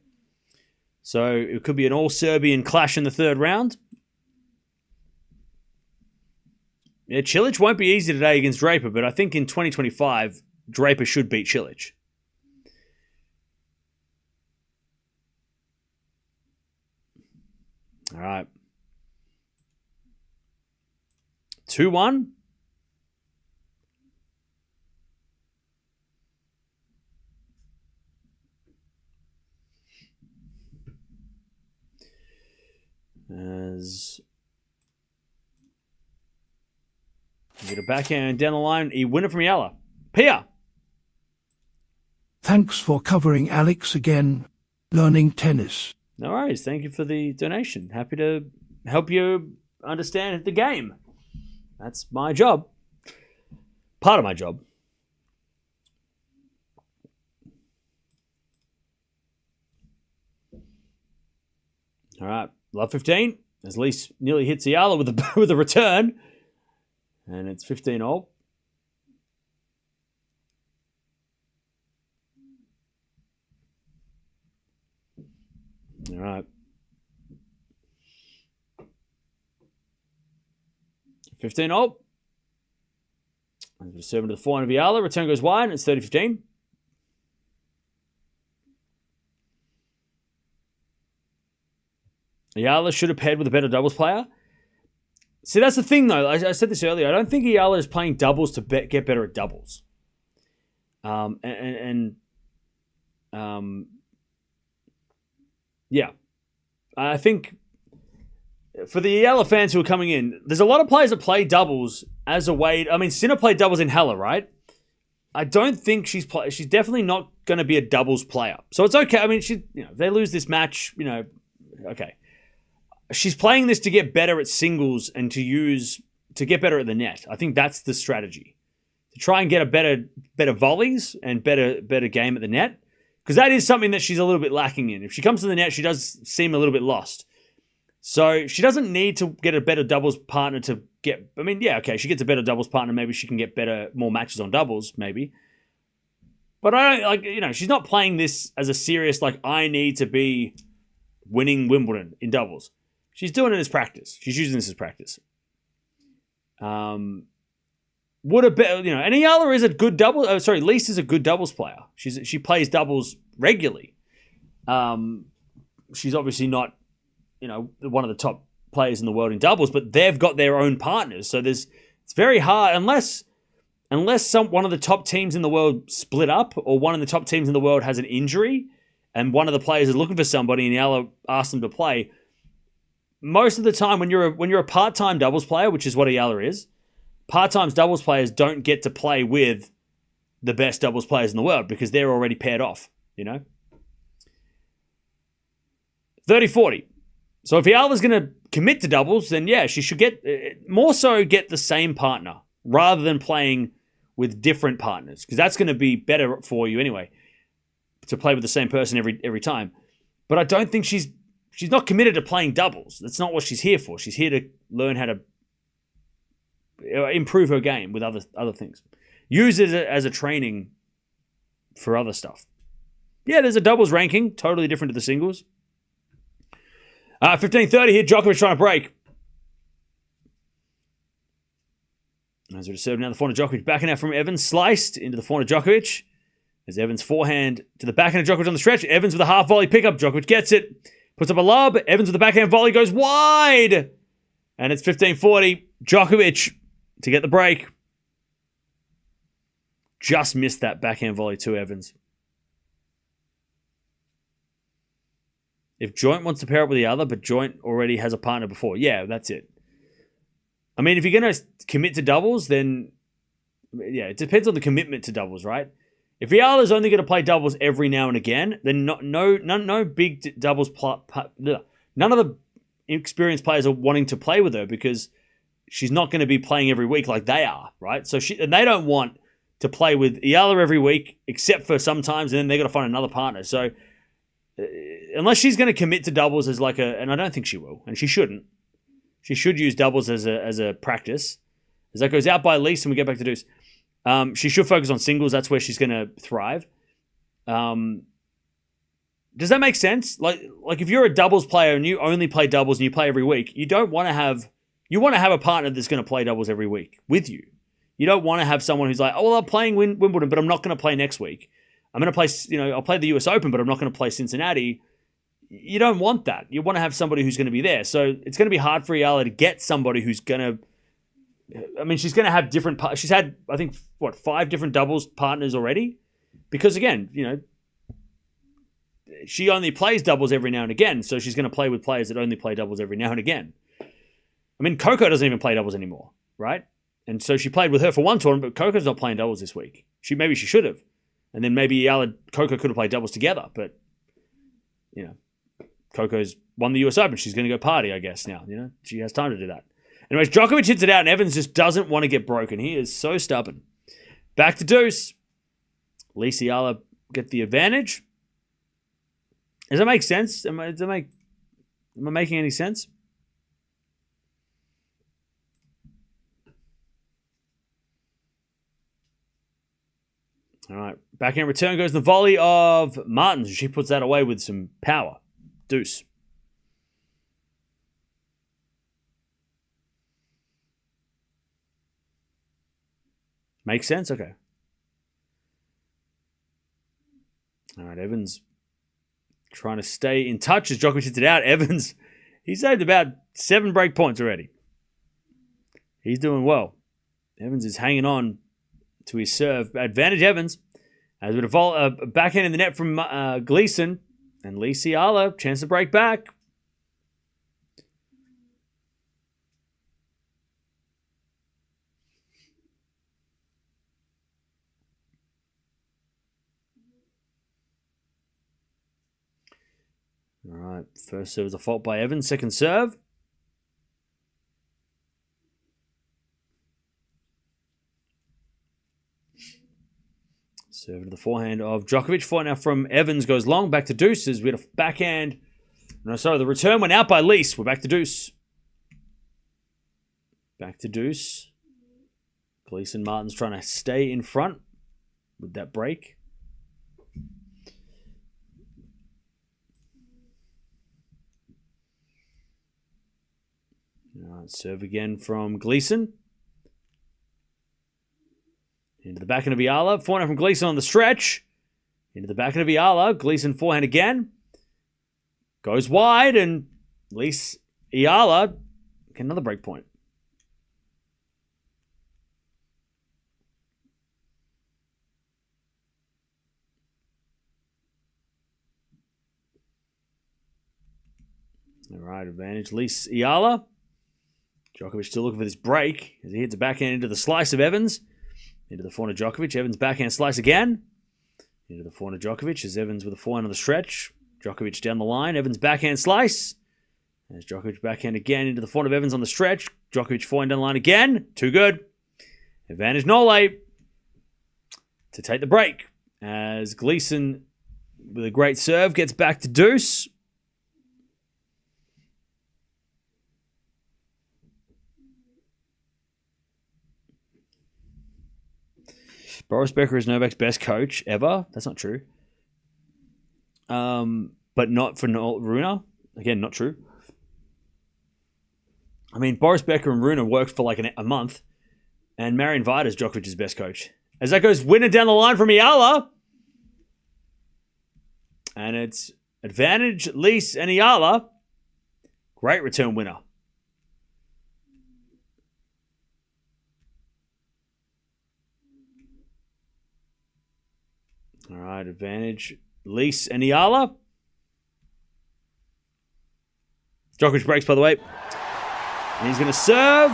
So it could be an all-Serbian clash in the third round. Yeah, Cilic won't be easy today against Draper, but I think in 2025, Draper should beat Cilic. All right. 2-1. As we get a backhand down the line, he winner from Eala. Pia. Thanks for covering Alex again. Learning tennis. No worries. Thank you for the donation. Happy to help you understand the game. That's my job. Part of my job. All right. Love 15. As Lease nearly hits Eala with a return. And it's 15-all. All right. 15-all. Serving to the forehand of Eala. Return goes wide, and it's 30-15. Eala should have paired with a better doubles player. See, that's the thing, though. I said this earlier. I don't think Eala is playing doubles to get better at doubles. Yeah. I think for the Eala fans who are coming in, there's a lot of players that play doubles as a way... I mean, Sinner played doubles in Hella, right? I don't think she's definitely not going to be a doubles player. So it's okay. I mean, if they lose this match, okay. She's playing this to get better at singles and to use to get better at the net. I think that's the strategy. To try and get a better volleys and better game at the net. Because that is something that she's a little bit lacking in. If she comes to the net, she does seem a little bit lost. So she doesn't need to get a better doubles partner to get... I mean, yeah, okay, she gets a better doubles partner. Maybe she can get more matches on doubles, maybe. But I don't, she's not playing this as a serious, I need to be winning Wimbledon in doubles. She's doing it as practice. She's using this as practice. Would have been, and Eala is a good double. Lise is a good doubles player. She plays doubles regularly. She's obviously not, one of the top players in the world in doubles, but they've got their own partners. So it's very hard unless one of the top teams in the world split up, or one of the top teams in the world has an injury, and one of the players is looking for somebody, and Eala asks them to play. Most of the time, when you're a part-time doubles player, which is what Eala is. Part-time doubles players don't get to play with the best doubles players in the world because they're already paired off, 30-40. So if Eala's going to commit to doubles, then yeah, she should get the same partner rather than playing with different partners, because that's going to be better for you anyway, to play with the same person every time. But I don't think she's not committed to playing doubles. That's not what she's here for. She's here to learn how to improve her game with other things. Use it as a training for other stuff. Yeah, there's a doubles ranking, totally different to the singles. 15-30 here, Djokovic trying to break. As we serve now, the forehand of Djokovic backing out from Evans, sliced into the forehand of Djokovic. As Evans forehand to the backhand of Djokovic on the stretch. Evans with a half volley pickup. Djokovic gets it, puts up a lob. Evans with the backhand volley goes wide. And it's 15-40. Djokovic to get the break. Just missed that backhand volley to Evans. If Joint wants to pair up with the other, but Joint already has a partner before, yeah, that's it. I mean, if you're going to commit to doubles, then yeah, it depends on the commitment to doubles, right? If Eala's only going to play doubles every now and again, then no big doubles. None of the experienced players are wanting to play with her because she's not going to be playing every week like they are, right? So and they don't want to play with Eala every week, except for sometimes, and then they're going to find another partner. So unless she's going to commit to doubles as and I don't think she will, and she shouldn't. She should use doubles as a practice. As that goes out by Lise and we get back to Deuce. She should focus on singles. That's where she's going to thrive. Does that make sense? Like if you're a doubles player and you only play doubles and you play every week, you want to have a partner that's going to play doubles every week with you. You don't want to have someone who's like, oh, well, I'm playing Wimbledon, but I'm not going to play next week. I'm going to play, I'll play the US Open, but I'm not going to play Cincinnati. You don't want that. You want to have somebody who's going to be there. So it's going to be hard for Eala to get somebody who's going to, she's going to have different, she's had, I think, 5 different doubles partners already? Because again, she only plays doubles every now and again, so she's going to play with players that only play doubles every now and again. Coco doesn't even play doubles anymore, right? And so she played with her for one tournament, but Coco's not playing doubles this week. Maybe she should have. And then maybe Eala, Coco could have played doubles together, but, Coco's won the US Open. She's going to go party, I guess, now. She has time to do that. Anyways, Djokovic hits it out, and Evans just doesn't want to get broken. He is so stubborn. Back to Deuce. Lise Eala get the advantage. Does that make sense? Am I making any sense? All right. Backhand return goes the volley of Martins. She puts that away with some power. Deuce. Makes sense? Okay. All right, Evans trying to stay in touch as Djokovic hits it out. Evans, he saved about 7 break points already. He's doing well. Evans is hanging on to his serve. Advantage Evans. As with a backhand in the net from Gleason. And Lise Eala, chance to break back. All right, first serve is a fault by Evans. Second serve. Serve to the forehand of Djokovic. Forehand now from Evans goes long. Back to deuces. We had a backhand. No, sorry. The return went out by Lease. We're back to deuce. Back to deuce. Gleason Martin's trying to stay in front with that break. All right, serve again from Gleason. Into the backhand of Eala. Forehand from Gleason on the stretch. Into the backhand of Eala. Gleason forehand again. Goes wide and Lease Eala get another break point. All right, advantage Lease Eala. Djokovic still looking for this break as he hits a backhand into the slice of Evans. Into the forehand of Djokovic. Evans backhand slice again. Into the forehand of Djokovic as Evans with a forehand on the stretch. Djokovic down the line. Evans backhand slice. As Djokovic backhand again into the forehand of Evans on the stretch. Djokovic forehand down the line again. Too good. Advantage Nole to take the break. As Gleason with a great serve gets back to deuce. Boris Becker is Novak's best coach ever. That's not true. But not for Rune. Again, not true. I mean, Boris Becker and Rune worked for like a month. And Marian Vida is Djokovic's best coach. As that goes winner down the line from Eala. And it's advantage, Lease, and Eala. Great return winner. All right, advantage, Lease and Eala. Djokovic breaks, by the way. And he's going to serve.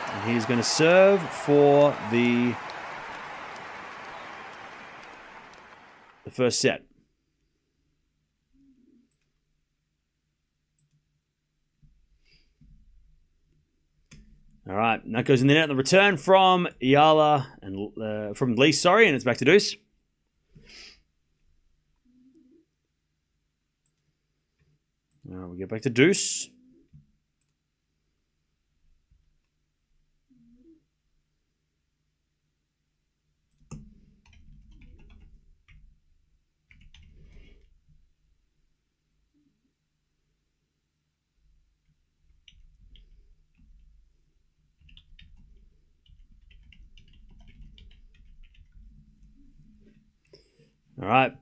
And he's going to serve for the first set. All right, and that goes in the net. The return from Eala and from Lease, sorry, and it's back to deuce. We get back to deuce. All right.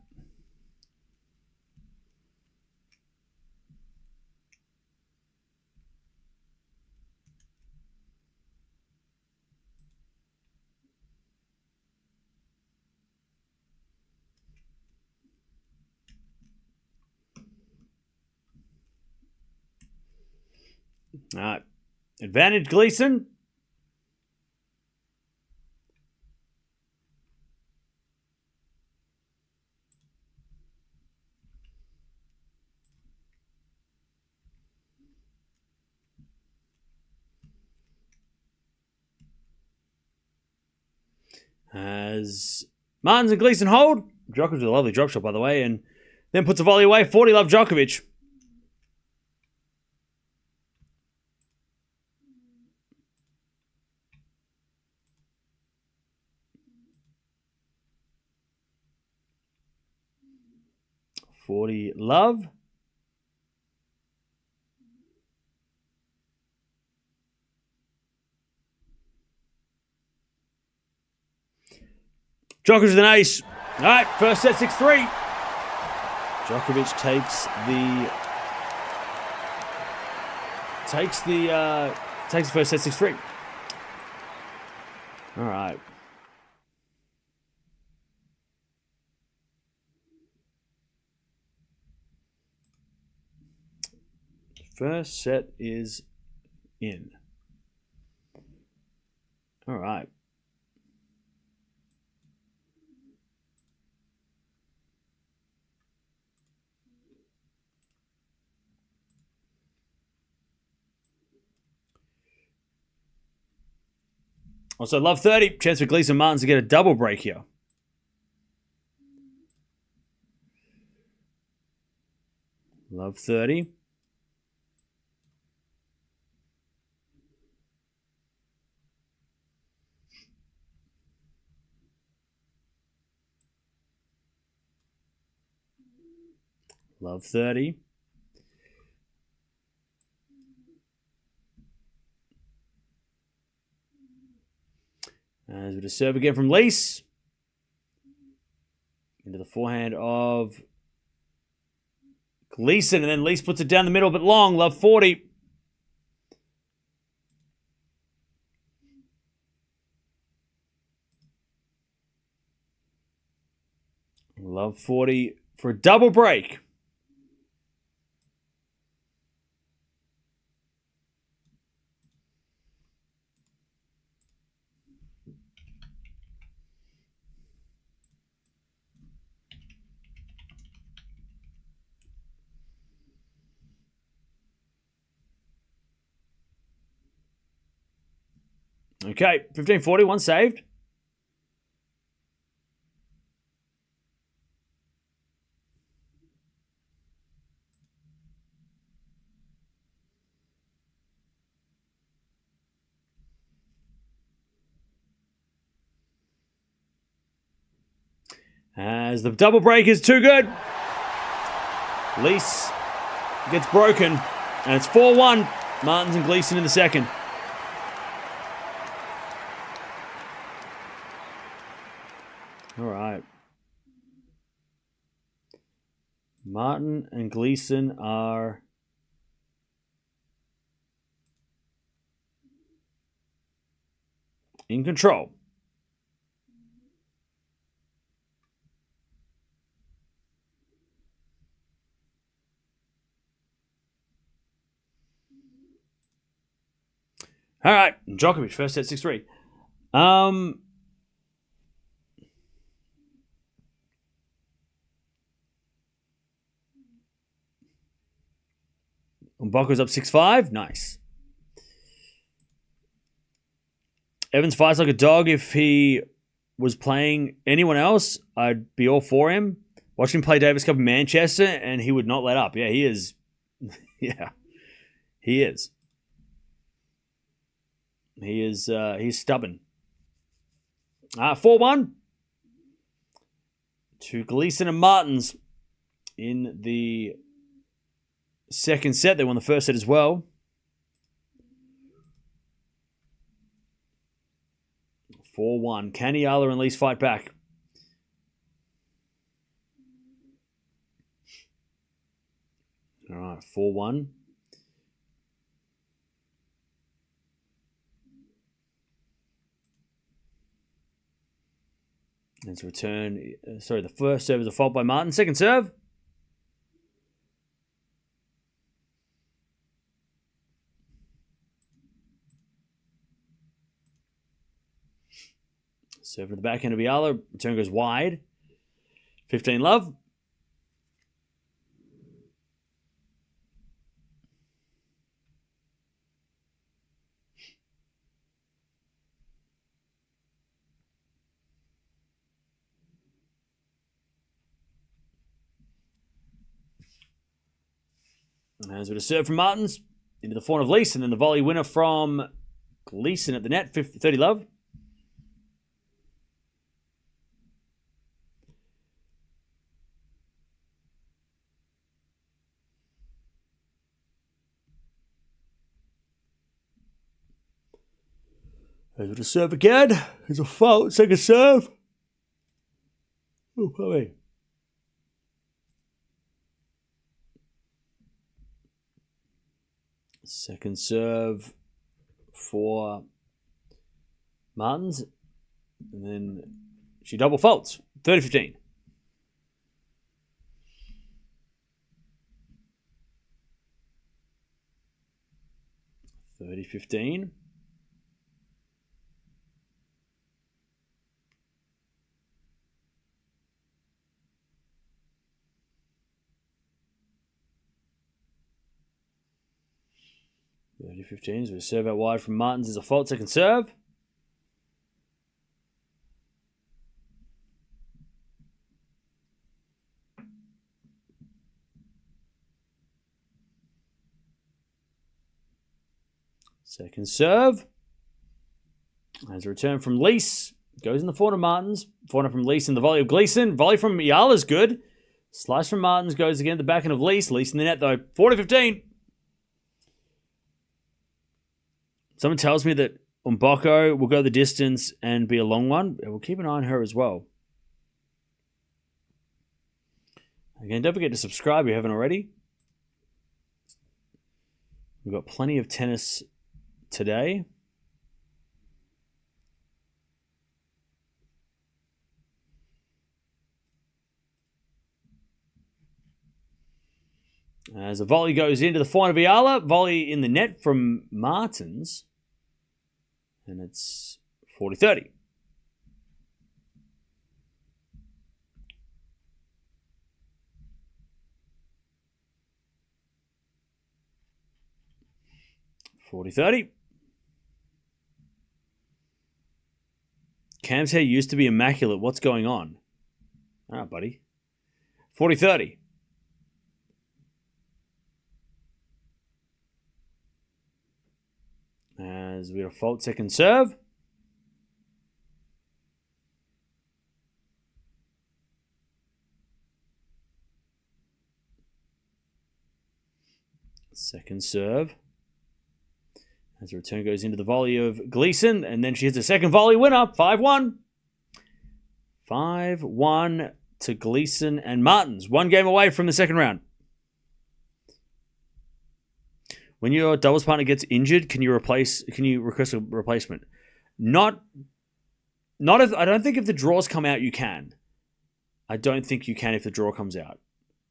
All right. Advantage Gleason. As Martins and Gleason hold. Djokovic with a lovely drop shot, by the way, and then puts a volley away. 40 love Djokovic. Love. Djokovic with an ace. All right, first set 6-3. Djokovic takes the first set 6-3. All right. First set is in. All right. Also, love 30. Chance for Gleason Martins to get a double break here. Love 30. Love 30. As we just serve again from Lease. Into the forehand of Gleason. And then Lease puts it down the middle, but long. Love 40. Love 40 for a double break. Okay, 1540, one saved. As the double break is too good. Lease gets broken, and it's 4-1. Martins and Gleason in the second. All right. Martin and Gleason are in control. All right, Djokovic, first set, 6-3. Mbaka's up 6-5. Nice. Evans fights like a dog. If he was playing anyone else, I'd be all for him. Watch him play Davis Cup in Manchester, and he would not let up. Yeah, he is. Yeah, he is. He's stubborn. 4-1 to Gleason and Martins in the second set. They won the first set as well. 4-1. Can Eala and Lease fight back? All right, 4-1. And to return, the first serve is a fault by Martin. Second serve. Serve to the back end of Eala. Return goes wide. 15 love. As with a serve from Martins into the forehand of Lease, and then the volley winner from Gleason at the net, 30 love. As with a serve again, there's a fault, second serve. Oh, probably. Second serve for Martins. And then she double faults. 30-15. $30-15. $30-15. So a serve out wide from Martins is a fault. Second serve. Second serve. As a return from Lees. Goes in the forehand of Martins. Forehand from Lees in the volley of Gleeson. Volley from Eala's good. Slice from Martins goes again at the backhand of Lees. Lees in the net though. 40-15. Someone tells me that Umboko will go the distance and be a long one. We'll keep an eye on her as well. Again, don't forget to subscribe if you haven't already. We've got plenty of tennis today. As a volley goes into the forehand of Eala. Volley in the net from Martins. And it's 40-30. Cam's hair used to be immaculate. What's going on? All right, buddy. 40-30. As we got a fault second serve. Second serve. As the return goes into the volley of Gleeson. And then she hits a second volley winner. 5-1. 5-1 to Gleeson and Martins. One game away from the second round. When your doubles partner gets injured, can you request a replacement? Not if I don't think if the draws come out you can. I don't think you can if the draw comes out.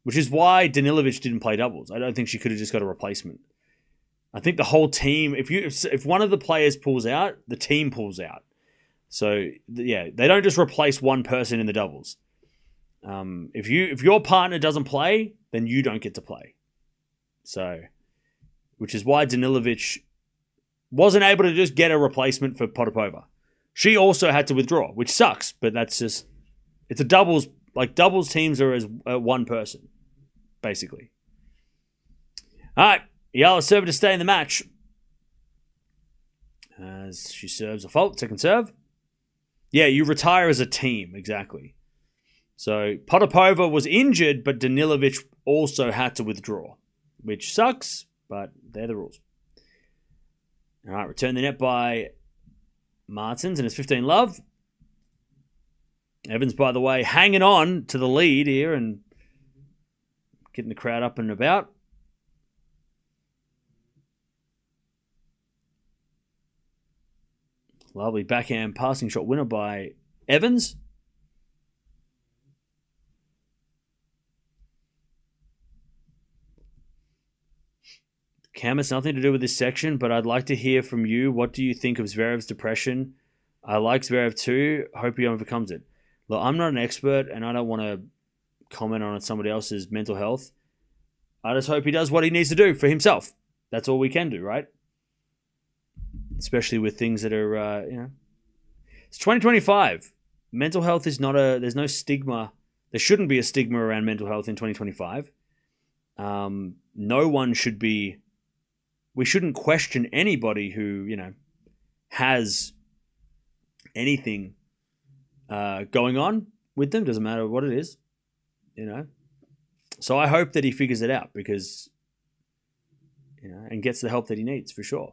Which is why Danilovic didn't play doubles. I don't think she could have just got a replacement. I think the whole team, if one of the players pulls out, the team pulls out. So yeah, they don't just replace one person in the doubles. If your partner doesn't play, then you don't get to play. So, which is why Danilovic wasn't able to just get a replacement for Potapova. She also had to withdraw, which sucks, but that's just, it's a doubles, like doubles teams are as one person, basically. All right, Eala serving to stay in the match. As she serves a fault, second serve. Yeah, you retire as a team, exactly. So Potapova was injured, but Danilovic also had to withdraw, which sucks, but they're the rules. All right, return the net by Martins, and it's 15-love. Evans, by the way, hanging on to the lead here and getting the crowd up and about. Lovely backhand passing shot winner by Evans. Cam, it's nothing to do with this section, but I'd like to hear from you. What do you think of Zverev's depression? I like Zverev too. Hope he overcomes it. Look, I'm not an expert, and I don't want to comment on somebody else's mental health. I just hope he does what he needs to do for himself. That's all we can do, right? Especially with things that are, It's 2025. Mental health is not there's no stigma. There shouldn't be a stigma around mental health in 2025. No one should be, we shouldn't question anybody who, has anything going on with them. Doesn't matter what it is, So I hope that he figures it out because, and gets the help that he needs for sure.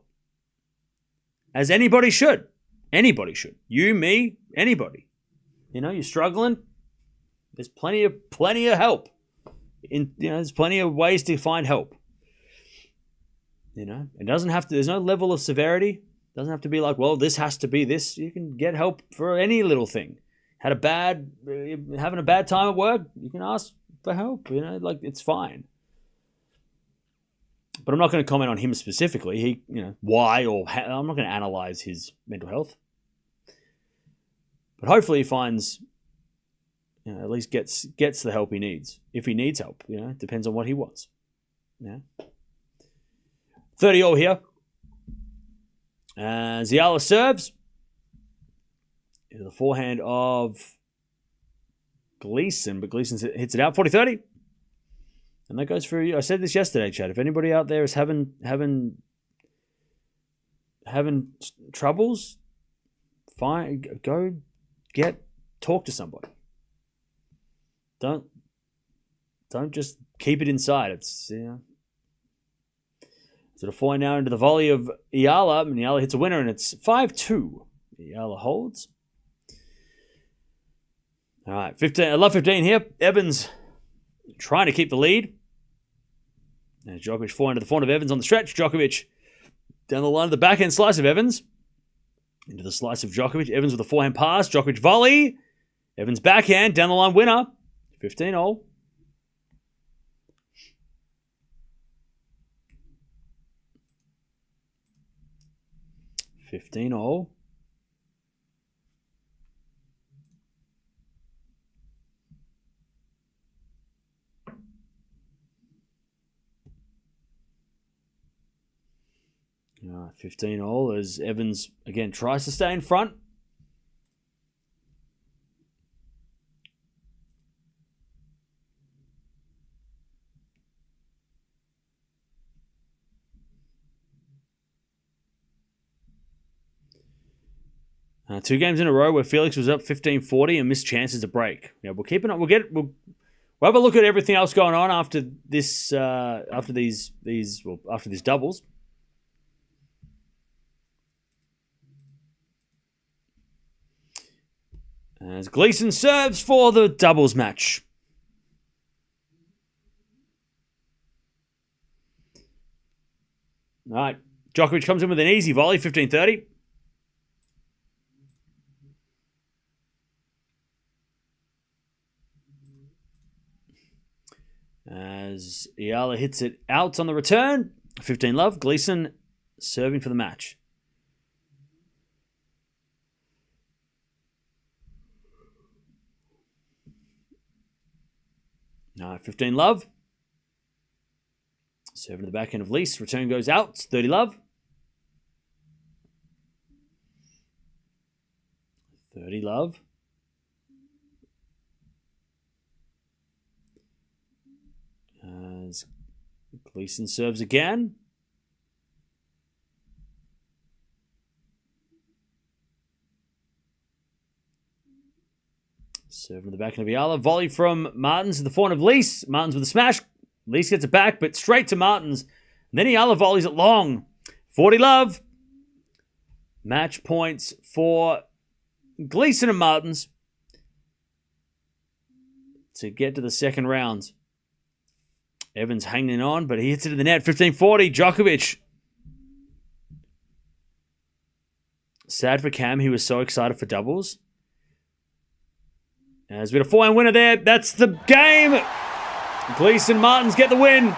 As anybody should. Anybody should. You, me, anybody. You're struggling. There's plenty of help. There's plenty of ways to find help. It doesn't have to, there's no level of severity. It doesn't have to be like, well, this has to be this. You can get help for any little thing. Having a bad time at work, you can ask for help. It's fine. But I'm not going to comment on him specifically. Why or how, I'm not going to analyze his mental health. But hopefully he finds, at least gets the help he needs. If he needs help, it depends on what he wants. Yeah. 30-all here. As Eala serves. The forehand of Gleeson, but Gleeson hits it out 40-30. And that goes for you. I said this yesterday, Chad. If anybody out there is having having troubles, fine, go talk to somebody. Don't just keep it inside. It's sort of falling now into the volley of Eala, and Eala hits a winner, and it's 5-2. Eala holds. All right, 15 here. Evans trying to keep the lead. And Djokovic falling into the forehand of Evans on the stretch. Djokovic down the line of the backhand slice of Evans. Into the slice of Djokovic. Evans with a forehand pass. Djokovic volley. Evans backhand. Down the line winner. 15-all. $15-all. All right, 15-all as Evans again tries to stay in front. Two games in a row where Felix was up 15-40 and missed chances to break. Yeah, we'll keep it up. We'll have a look at everything else going on after this. After these doubles. As Gleason serves for the doubles match. All right, Djokovic comes in with an easy volley, 15-30. As Eala hits it out on the return. 15-love. Gleason serving for the match. All right, 15-love. Serving to the backhand of Lease. Return goes out. 30-love. 30-love. As Gleason serves again. Serving the backhand of Eala. Volley from Martins to the forehand of Lease. Martins with a smash. Lease gets it back, but straight to Martins. And then Eala volleys it long. 40-love. Match points for Gleason and Martins to get to the second round. Evans hanging on, but he hits it in the net. 15-40. Djokovic. Sad for Cam. He was so excited for doubles. As we had a forehand winner there. That's the game. Gleason Martins get the win.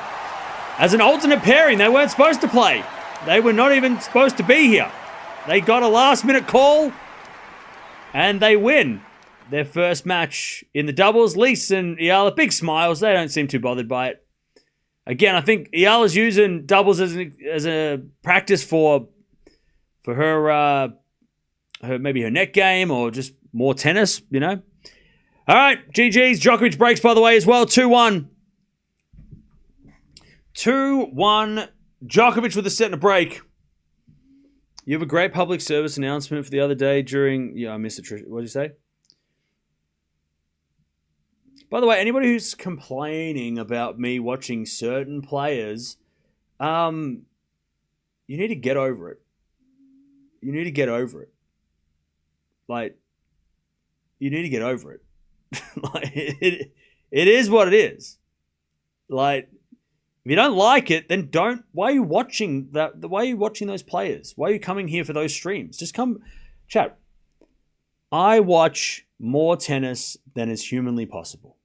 As an alternate pairing, they weren't supposed to play. They were not even supposed to be here. They got a last-minute call, and they win their first match in the doubles. Lease and Eala, big smiles. They don't seem too bothered by it. Again, I think Eala's using doubles as a practice for her maybe her net game or just more tennis, you know. All right, GG's. Djokovic breaks, by the way, as well. 2-1. 2-1. Djokovic with a set and a break. You have a great public service announcement for the other day during... Yeah, I missed it. What did you say? By the way, anybody who's complaining about me watching certain players, you need to get over it. You need to get over it. Like, you need to get over it. Like, it is what it is. Like, if you don't like it, then don't. Why are you watching that? Why are you watching those players? Why are you coming here for those streams? Just come, chat. I watch more tennis than is humanly possible.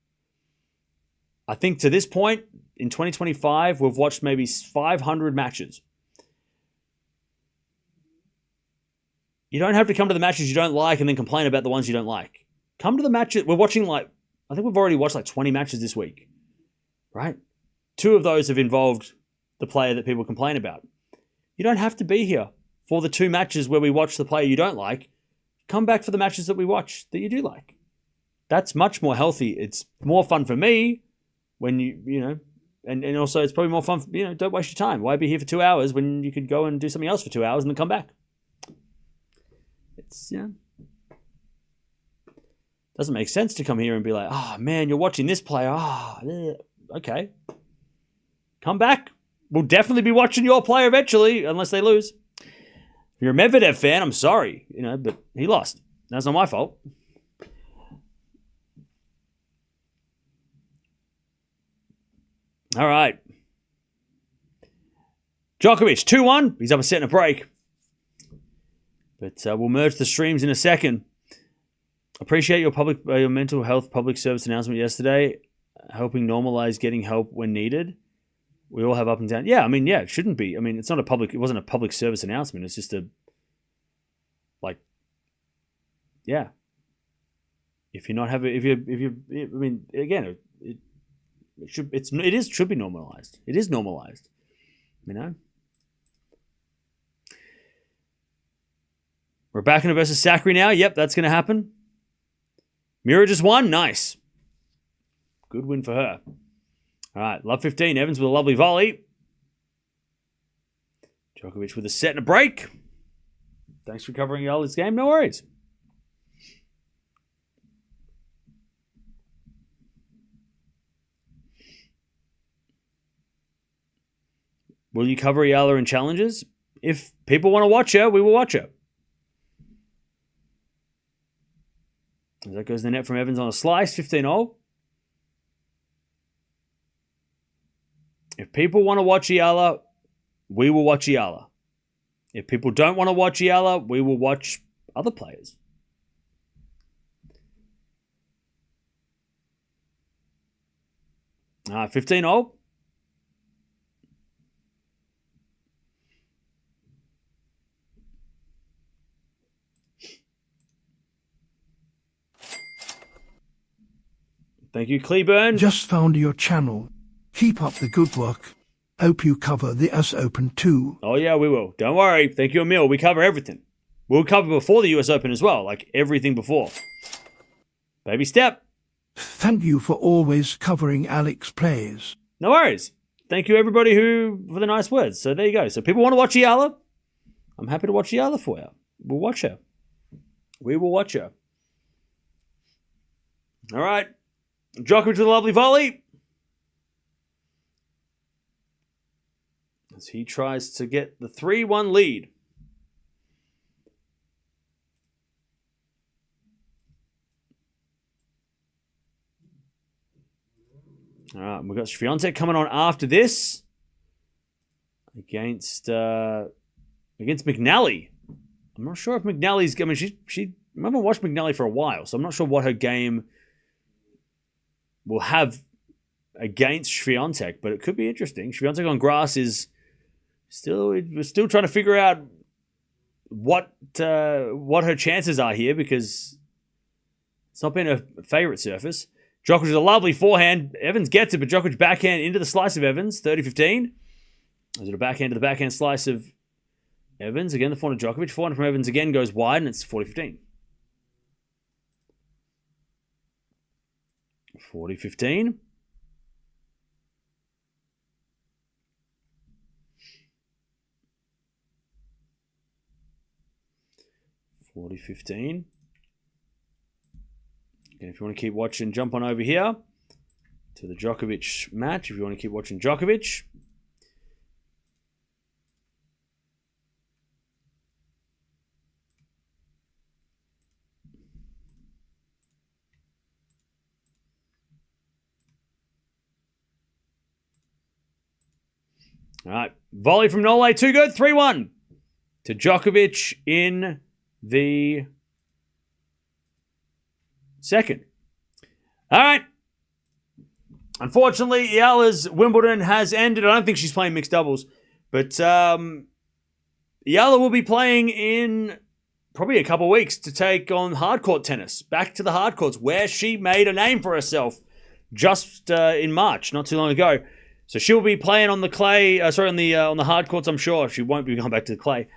I think to this point, in 2025, we've watched maybe 500 matches. You don't have to come to the matches you don't like and then complain about the ones you don't like. Come to the matches. We're watching I think we've already watched 20 matches this week. Right? 2 of those have involved the player that people complain about. You don't have to be here for the 2 matches where we watch the player you don't like. Come back for the matches that we watch that you do like. That's much more healthy. It's more fun for me when you know, And also, it's probably more fun. Don't waste your time. Why be here for 2 hours when you could go and do something else for 2 hours and then come back? It's doesn't make sense to come here and be like, oh man, you're watching this player. Okay, come back. We'll definitely be watching your player eventually, unless they lose. If you're a Medvedev fan, I'm sorry, but he lost. That's not my fault. All right. Djokovic, 2-1. He's up a set and a break. But we'll merge the streams in a second. Appreciate your mental health public service announcement yesterday, helping normalize getting help when needed. We all have up and down. Yeah, it shouldn't be. It's not it wasn't a public service announcement. It's just if you're not having, again, it should be normalized. It is normalized, Raducanu versus Sakari now. Yep, that's going to happen. Mirra just won. Nice. Good win for her. All right, love 15. Evans with a lovely volley. Djokovic with a set and a break. Thanks for covering Eala's game. No worries. Will you cover Eala in challenges? If people want to watch her, we will watch her. As that goes in the net from Evans on a slice, 15-0. If people want to watch Eala, we will watch Eala. If people don't want to watch Eala, we will watch other players. All right, 15-0. Thank you, Cleburne. Just found your channel. Keep up the good work. Hope you cover the US Open too. Oh, yeah, we will. Don't worry. Thank you, Emil. We cover everything. We'll cover before the US Open as well, like everything before. Baby step. Thank you for always covering Alex plays. No worries. Thank you, everybody, for the nice words. So there you go. So people want to watch Eala. I'm happy to watch Eala for you. We'll watch her. We will watch her. All right. Djokovic with a lovely volley. As he tries to get the 3-1 lead. All right, we've got Swiatek coming on after this against McNally. I'm not sure if McNally's. I haven't watched McNally for a while, so I'm not sure what her game will have against Swiatek, but it could be interesting. Swiatek on grass is we're still trying to figure out what her chances are here because it's not been a favorite surface. Djokovic with a lovely forehand. Evans gets it, but Djokovic backhand into the slice of Evans, 30-15. Is it a backhand to the backhand slice of Evans? Again, the forehand of Djokovic. Forehand from Evans again goes wide, and it's 40-15. 40-15. Again, if you want to keep watching, jump on over here to the Djokovic match. If you want to keep watching Djokovic. All right. Volley from Norway. Too good. 3-1 to Djokovic in the second. All right. Unfortunately, Eala's Wimbledon has ended. I don't think she's playing mixed doubles. But Eala will be playing in probably a couple of weeks to take on hardcourt tennis. Back to the hardcourts where she made a name for herself just in March, not too long ago. So she'll be playing on the clay, on the hard courts, I'm sure. She won't be going back to the clay.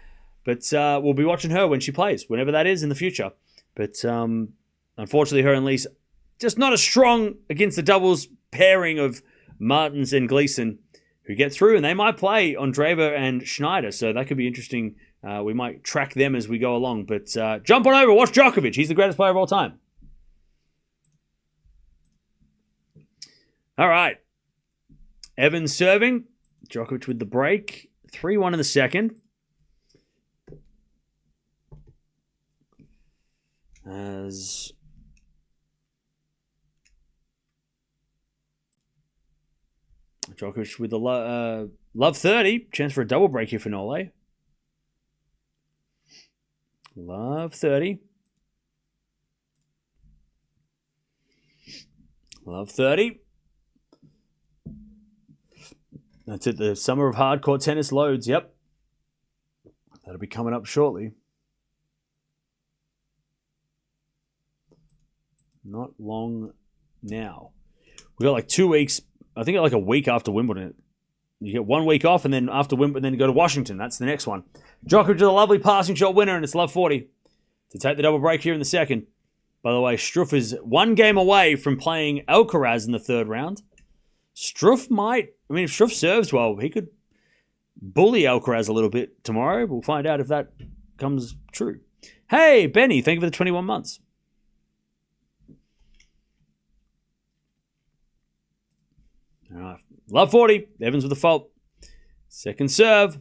But we'll be watching her when she plays, whenever that is in the future. But unfortunately, her and Lise just not as strong against the doubles pairing of Martins and Gleason, who get through, and they might play Andreeva and Schneider, so that could be interesting. We might track them as we go along. But jump on over, watch Djokovic. He's the greatest player of all time. All right. Evans serving. Djokovic with the break. 3-1 in the second. As Djokovic with the love 30. Chance for a double break here for Nole. Love 30. Love 30. That's it. The summer of hardcore tennis loads. Yep. That'll be coming up shortly. Not long now. We got like 2 weeks. I think like a week after Wimbledon. You get 1 week off, and then after Wimbledon, then you go to Washington. That's the next one. Djokovic is a lovely passing shot winner, and it's love 40 to take the double break here in the second. By the way, Struff is 1 game away from playing Alcaraz in the third round. Struff might, if Struff serves well, he could bully Alcaraz a little bit tomorrow. We'll find out if that comes true. Hey, Benny, thank you for the 21 months. All right. Love 40. Evans with the fault. Second serve.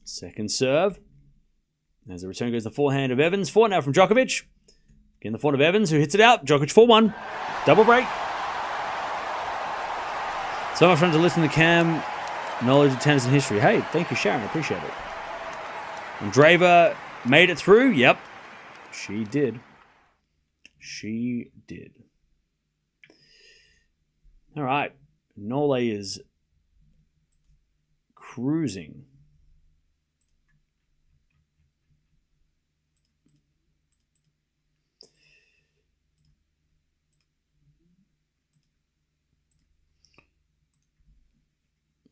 Second serve. As the return goes the forehand of Evans. 4 now from Djokovic. Again, the forehand of Evans, who hits it out. Djokovic 4-1. Double break. So much fun to listen to Cam. Knowledge of tennis and history. Hey, thank you, Sharon. I appreciate it. Andreeva made it through. Yep. She did. She did. All right. Nole is cruising.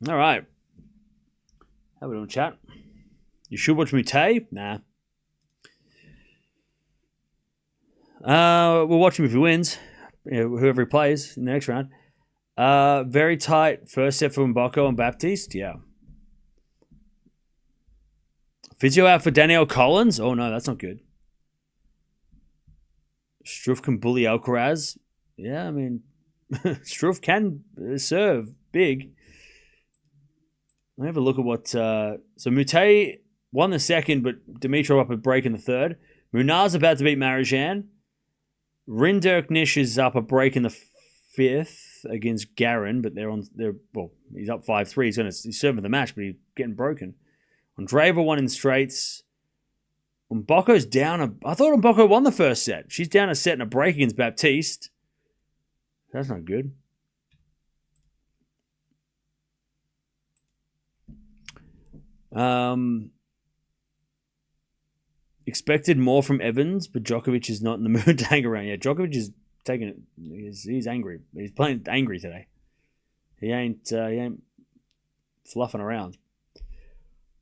All right. How are we doing, chat? You should watch Mute? Nah. We'll watch him if he wins. Whoever he plays in the next round. Very tight first set for Mboko and Baptiste. Yeah. Physio out for Danielle Collins. Oh, no, that's not good. Struff can bully Alcaraz. Yeah, Struff can serve big. Let me have a look at what... so Mute won the second, but Dimitrov up a break in the third. Munar's about to beat Marijan. Rinderknecht is up a break in the fifth against Garin, but he's up 5-3. He's serving the match, but he's getting broken. Andreeva won in straights. Mboko's down. I thought Mboko won the first set. She's down a set and a break against Baptiste. That's not good. Expected more from Evans, but Djokovic is not in the mood to hang around. Yeah, Djokovic is taking it. He's angry. He's playing angry today. He ain't fluffing around.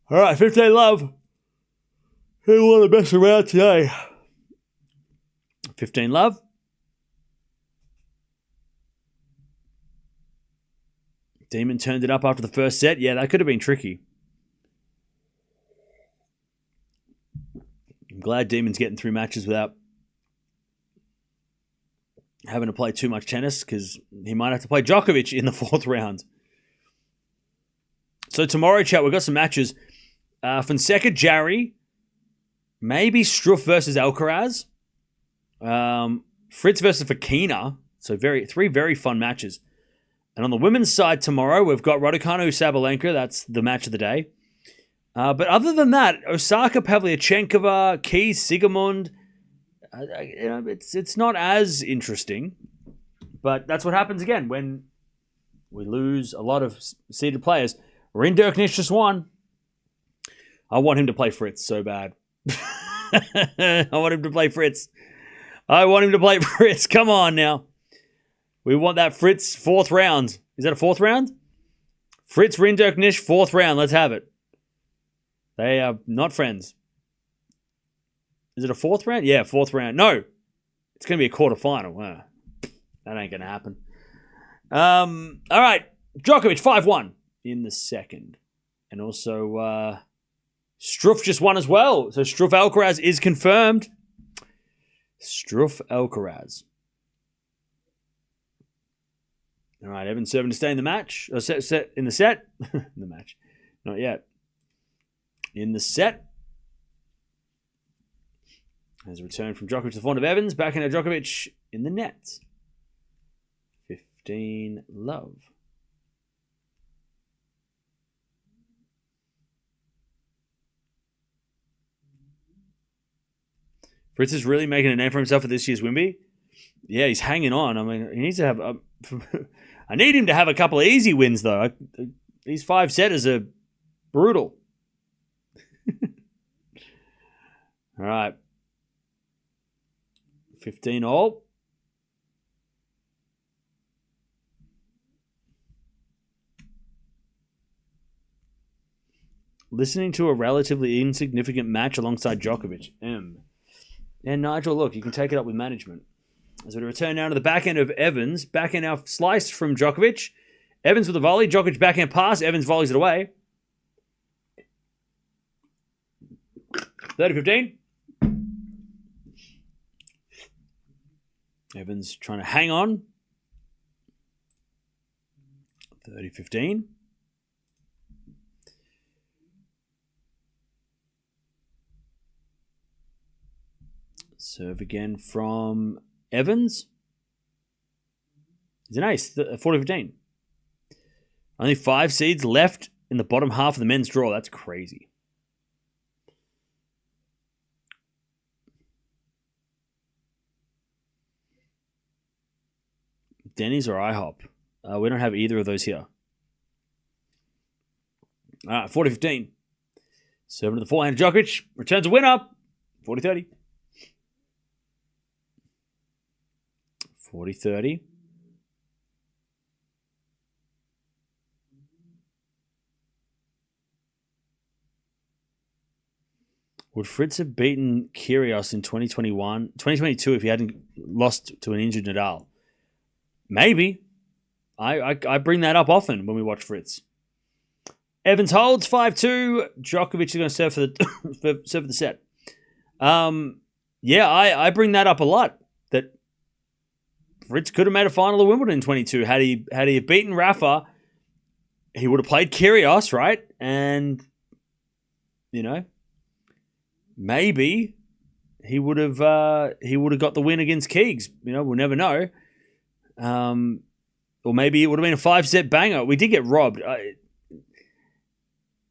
All right, 15 love. Who won the best around today? 15 love. Demon turned it up after the first set. Yeah, that could have been tricky. I'm glad Demon's getting through matches without having to play too much tennis, because he might have to play Djokovic in the fourth round. So tomorrow, chat, we've got some matches. Fonseca, Jarry. Maybe Struff versus Alcaraz. Fritz versus Fakina. So three very fun matches. And on the women's side tomorrow, we've got Raducanu, Sabalenka. That's the match of the day. But other than that, Osaka, Pavlyuchenkova, Keys, Sigamund, it's not as interesting. But that's what happens again when we lose a lot of seeded players. Rinderknecht just won. I want him to play Fritz so bad. I want him to play Fritz. Come on now. We want that Fritz fourth round. Is that a fourth round? Fritz, Rinderknecht, fourth round. Let's have it. They are not friends. Is it a fourth round? Yeah, fourth round. No. It's going to be a quarterfinal. That ain't going to happen. All right. Djokovic 5-1 in the second. And also Struff just won as well. So Struff Alcaraz is confirmed. Struff Alcaraz. All right, Evans serving to stay in the match. Or set in the set. In the match. Not yet. In the set. As a return from Djokovic to the front of Evans. Back into Djokovic in the net. 15 love. Fritz is really making a name for himself for this year's Wimby. Yeah, he's hanging on. I mean, he needs to have... I need him to have a couple of easy wins, though. These 5-setters are brutal. All right. 15 all. Listening to a relatively insignificant match alongside Djokovic. And Nigel, look, you can take it up with management. As we return now to the back end of Evans. Backhand now sliced from Djokovic. Evans with a volley. Djokovic backhand pass. Evans volleys it away. 30-15. Evans trying to hang on. 30-15. Serve again from Evans. He's an ace. 40-15. Only 5 seeds left in the bottom half of the men's draw. That's crazy. Denny's or IHOP? We don't have either of those here. All right, 40-15. Serving to the forehand. Djokovic returns a winner. 40-30. 40-30. Would Fritz have beaten Kyrgios in 2022 if he hadn't lost to an injured Nadal? Maybe. I bring that up often when we watch Fritz. Evans holds 5-2. Djokovic is going to serve for the serve for the set. Yeah, I bring that up a lot. That Fritz could have made a final of Wimbledon in 22. Had he beaten Rafa, he would have played Kyrgios, right? And maybe he would have got the win against Keegs. We'll never know. Or maybe it would have been a 5-set banger. We did get robbed.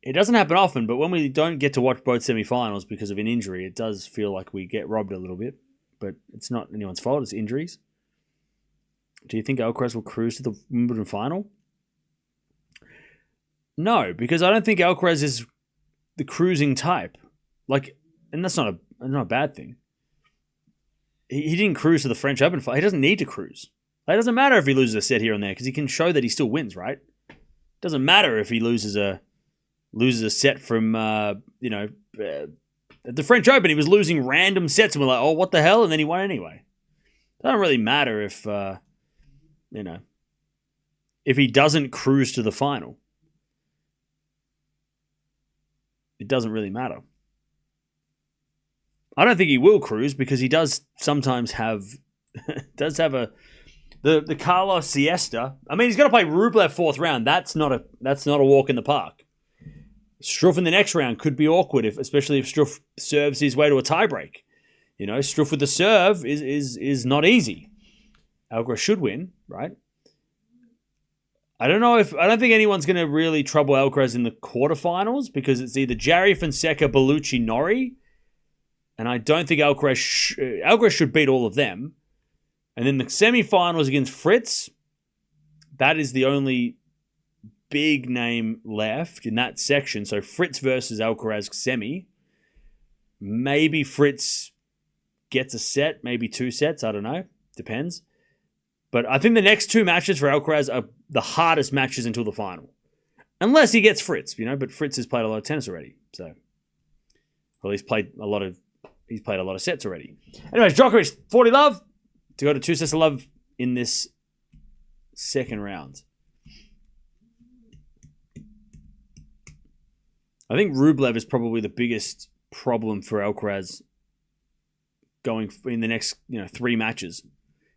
It doesn't happen often, but when we don't get to watch both semifinals because of an injury, it does feel like we get robbed a little bit. But it's not anyone's fault. It's injuries. Do you think Alcaraz will cruise to the Wimbledon final? No, because I don't think Alcaraz is the cruising type. And that's not a bad thing. He didn't cruise to the French Open final. He doesn't need to cruise. It doesn't matter if he loses a set here and there because he can show that he still wins, right? It doesn't matter if he loses a set from at the French Open. He was losing random sets and we're like, oh, what the hell? And then he won anyway. It doesn't really matter if if he doesn't cruise to the final. It doesn't really matter. I don't think he will cruise because he does sometimes have the Carlos siesta. I mean, he's going to play Rublev fourth round. That's not a walk in the park. Struff in the next round could be awkward, especially if Struff serves his way to a tiebreak. Struff with the serve is not easy. Alcaraz should win, right? I don't think anyone's going to really trouble Alcaraz in the quarterfinals because it's either Jarry, Fonseca, Bellucci, Norrie, and I don't think Alcaraz should beat all of them. And then the semifinals against Fritz, that is the only big name left in that section. So Fritz versus Alcaraz semi. Maybe Fritz gets a set, maybe 2 sets. I don't know. Depends. But I think the next 2 matches for Alcaraz are the hardest matches until the final. Unless he gets Fritz, but Fritz has played a lot of tennis already. So, well, he's played a lot of sets already. Anyways, Djokovic, 40 love to go to 2 sets of love in this second round. I think Rublev is probably the biggest problem for Alcaraz going in the next 3 matches.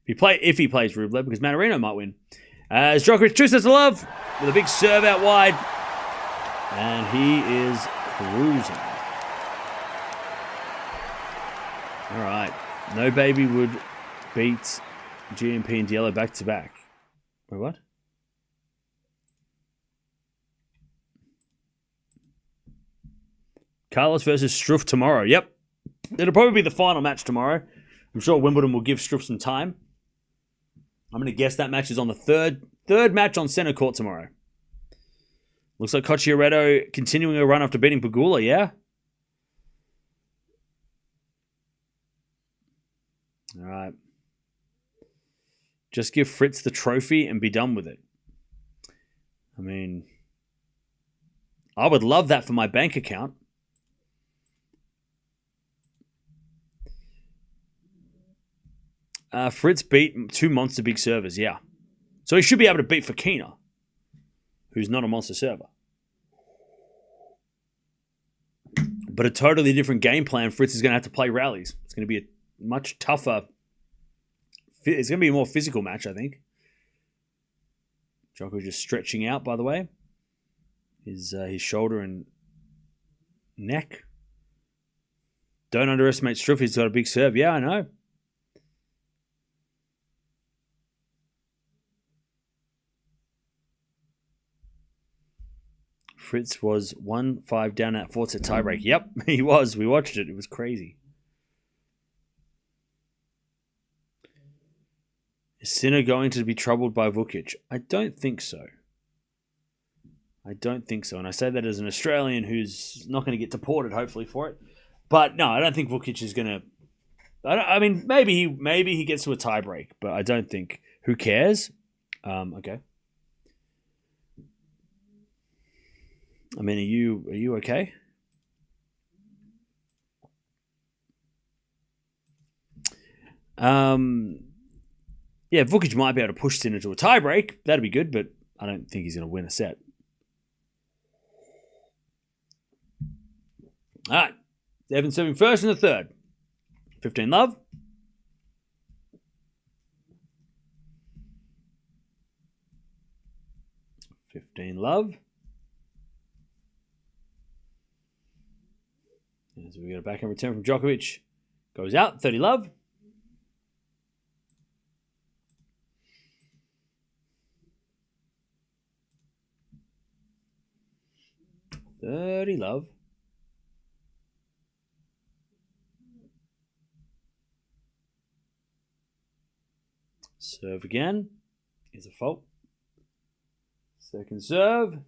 If he plays Rublev, because Mannarino might win. As Djokovic 2 sets to love with a big serve out wide. And he is cruising. All right. No baby would beat GMP and Diallo back to back. Wait, what? Carlos versus Struff tomorrow. Yep. It'll probably be the final match tomorrow. I'm sure Wimbledon will give Struff some time. I'm going to guess that match is on the third match on center court tomorrow. Looks like Cocciaretto continuing a run after beating Pegula, yeah? All right. Just give Fritz the trophy and be done with it. I mean, I would love that for my bank account. Fritz beat 2 monster big servers, yeah. So he should be able to beat Fokina, who's not a monster server. But a totally different game plan. Fritz is going to have to play rallies. It's going to be a much tougher... It's going to be a more physical match, I think. Djokovic just stretching out, by the way. His shoulder and neck. Don't underestimate Struff. He's got a big serve. Yeah, I know. Fritz was 1-5 down at 4-set tiebreak. Yep, he was. We watched it. It was crazy. Is Sinner going to be troubled by Vukic? I don't think so. And I say that as an Australian who's not going to get deported, hopefully, for it. But no, I don't think Vukic is going to... I mean, maybe he gets to a tiebreak, but I don't think... Who cares? Okay. I mean, are you okay? Yeah, Vukic might be able to push Sinner to a tiebreak. That'd be good, but I don't think he's going to win a set. All right. Evans serving first and the third. 15 love. As we get a backhand return from Djokovic. Goes out. 30 love. Serve again. Is a fault. Second serve.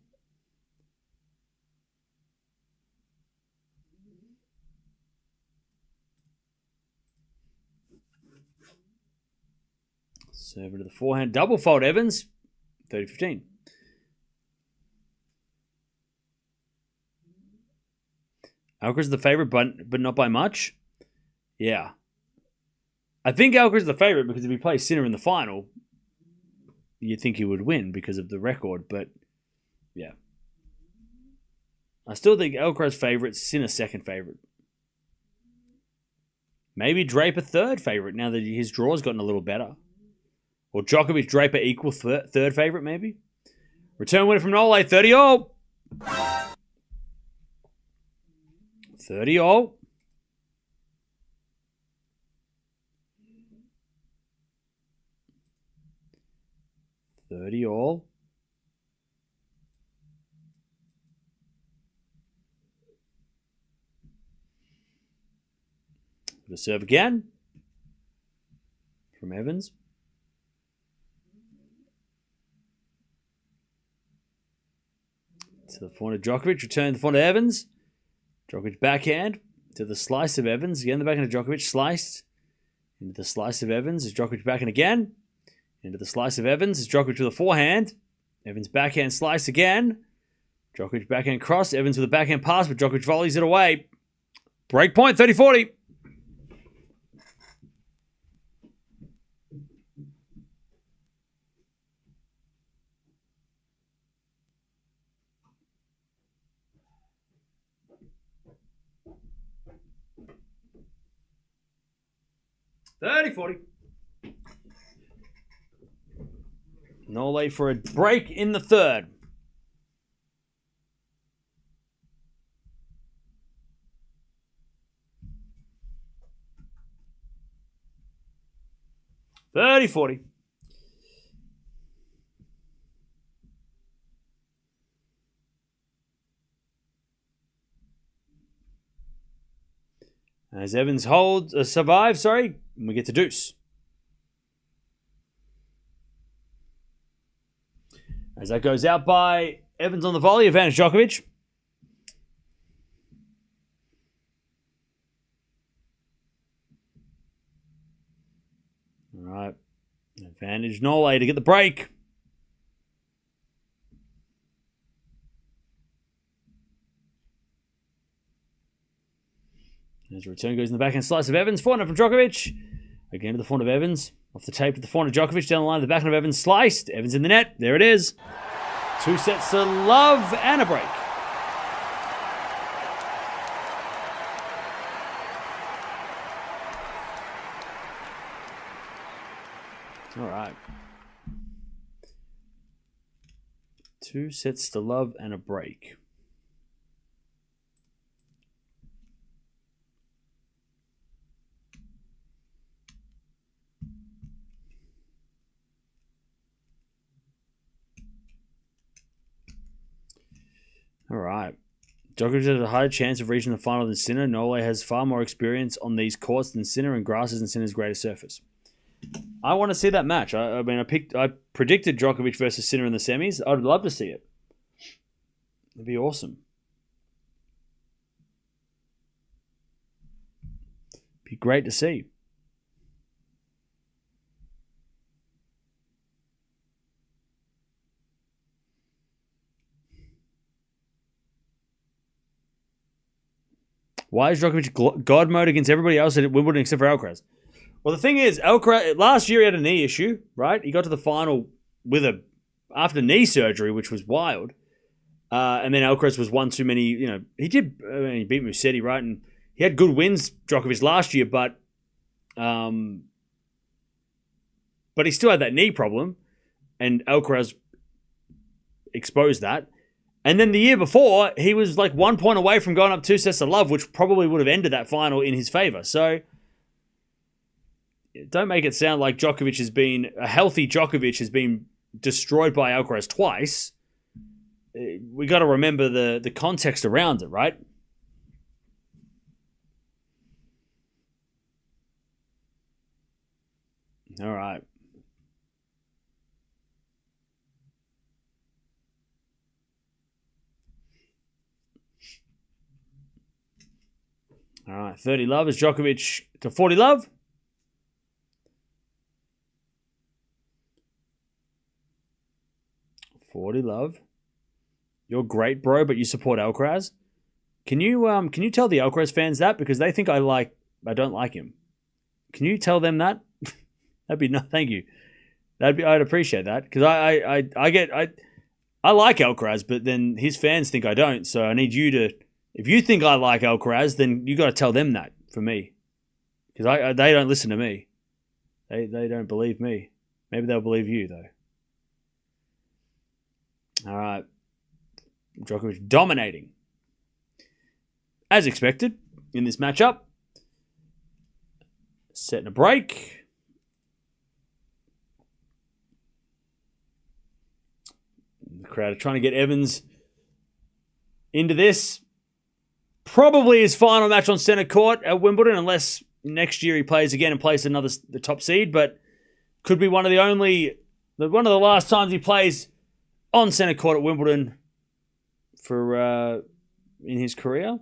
Serve into the forehand. Double fault, Evans. 30-15. Alcaraz is the favorite, but not by much. Yeah. I think Alcaraz is the favorite because if he plays Sinner in the final, you'd think he would win because of the record. But, yeah. I still think Alcaraz favorite, Sinner second favorite. Maybe Draper third favorite now that his draw's gotten a little better. Or Djokovic, Draper equal third favorite, maybe. Return winner from Nole, 30-all. 30-all. The serve again from Evans. To the forehand of Djokovic. Return to the forehand of Evans. Djokovic backhand to the slice of Evans. Again, the backhand of Djokovic sliced. Into the slice of Evans. Is Djokovic backhand again. Into the slice of Evans. Is Djokovic to the forehand. Evans backhand slice again. Djokovic backhand cross. Evans with a backhand pass, but Djokovic volleys it away. Break point, 30-40. 30-40. Nole for a break in the third. $30-40. As Evans survives, we get to deuce. As that goes out by Evans on the volley, advantage Djokovic. All right. Advantage Nole to get the break. As a return goes in the backhand slice of Evans. Forehand from Djokovic. Again to the forehand of Evans. Off the tape to the forehand of Djokovic. Down the line, the backhand of Evans sliced. Evans in the net. There it is. 2 sets to love and a break. All right. 2 sets to love and a break. All right. Djokovic has a higher chance of reaching the final than Sinner. Nole has far more experience on these courts than Sinner, and grass isn't Sinner's greatest surface. I want to see that match. I predicted Djokovic versus Sinner in the semis. I'd love to see it. It'd be awesome. Be great to see. Why is Djokovic God mode against everybody else at Wimbledon except for Alcaraz? Well, the thing is, Alcaraz last year he had a knee issue, right? He got to the final after knee surgery, which was wild. And then Alcaraz was one too many. He beat Musetti, right? And he had good wins, Djokovic, last year, but he still had that knee problem, and Alcaraz exposed that. And then the year before, he was like 1 point away from going up 2 sets to love, which probably would have ended that final in his favor. So don't make it sound like a healthy Djokovic has been destroyed by Alcaraz twice. We got to remember the context around it, right? All right. All right, 30 love is Djokovic to 40 love. $40 love. You're great, bro, but you support Alcaraz. Can you tell the Alcaraz fans that, because they think I don't like him? Can you tell them that? Thank you. I'd appreciate that, because I like Alcaraz, but then his fans think I don't. So I need you to. If you think I like Alcaraz, then you got to tell them that for me, because they don't listen to me. They don't believe me. Maybe they'll believe you though. All right, Djokovic dominating as expected in this matchup. Setting a break. The crowd are trying to get Evans into this. Probably his final match on centre court at Wimbledon, unless next year he plays again and plays the top seed. But could be one of the last times he plays on centre court at Wimbledon for in his career.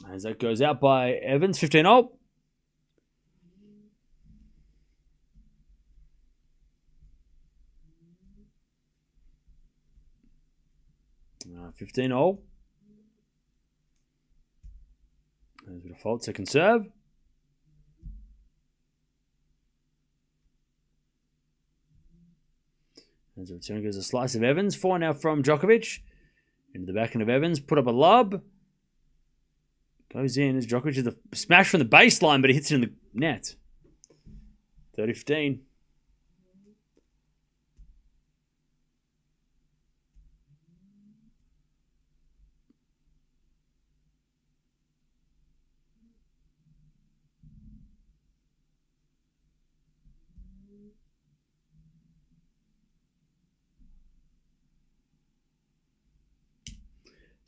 As that goes out by Evans, 15-0. Uh, 15-0. There's a fault, second serve. As a return goes a slice of Evans. 4 now from Djokovic. Into the backhand of Evans. Put up a lob. Goes in as Djokovic is a smash from the baseline, but he hits it in the net. 30-15.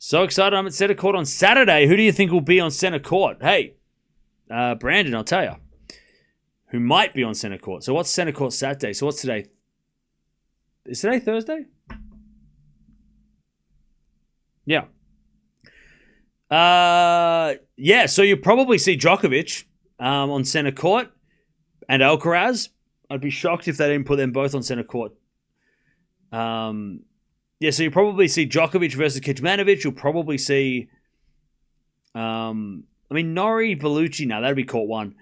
So excited I'm at centre court on Saturday. Who do you think will be on centre court? Hey, Brandon, I'll tell you. Who might be on centre court. So what's centre court Saturday? So what's today? Is today Thursday? Yeah. Yeah, so you'll probably see Djokovic on centre court and Alcaraz. I'd be shocked if they didn't put them both on centre court. Yeah, so you probably see Djokovic versus Kecmanovic. You'll probably see, Norrie, Bellucci. No, that'd be court 1.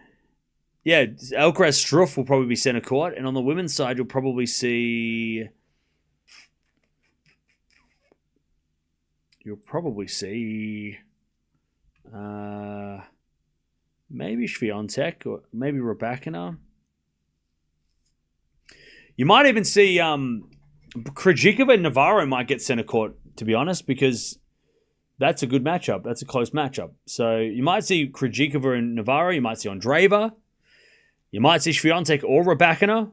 Yeah, Alcaraz Struff will probably be centre court. And on the women's side, you'll probably see... maybe Swiatek or maybe Raducanu. You might even see... Krejcikova and Navarro might get centre court, to be honest, because that's a good matchup. That's a close matchup. So you might see Krejcikova and Navarro. You might see Andreeva. You might see Swiatek or Raducanu.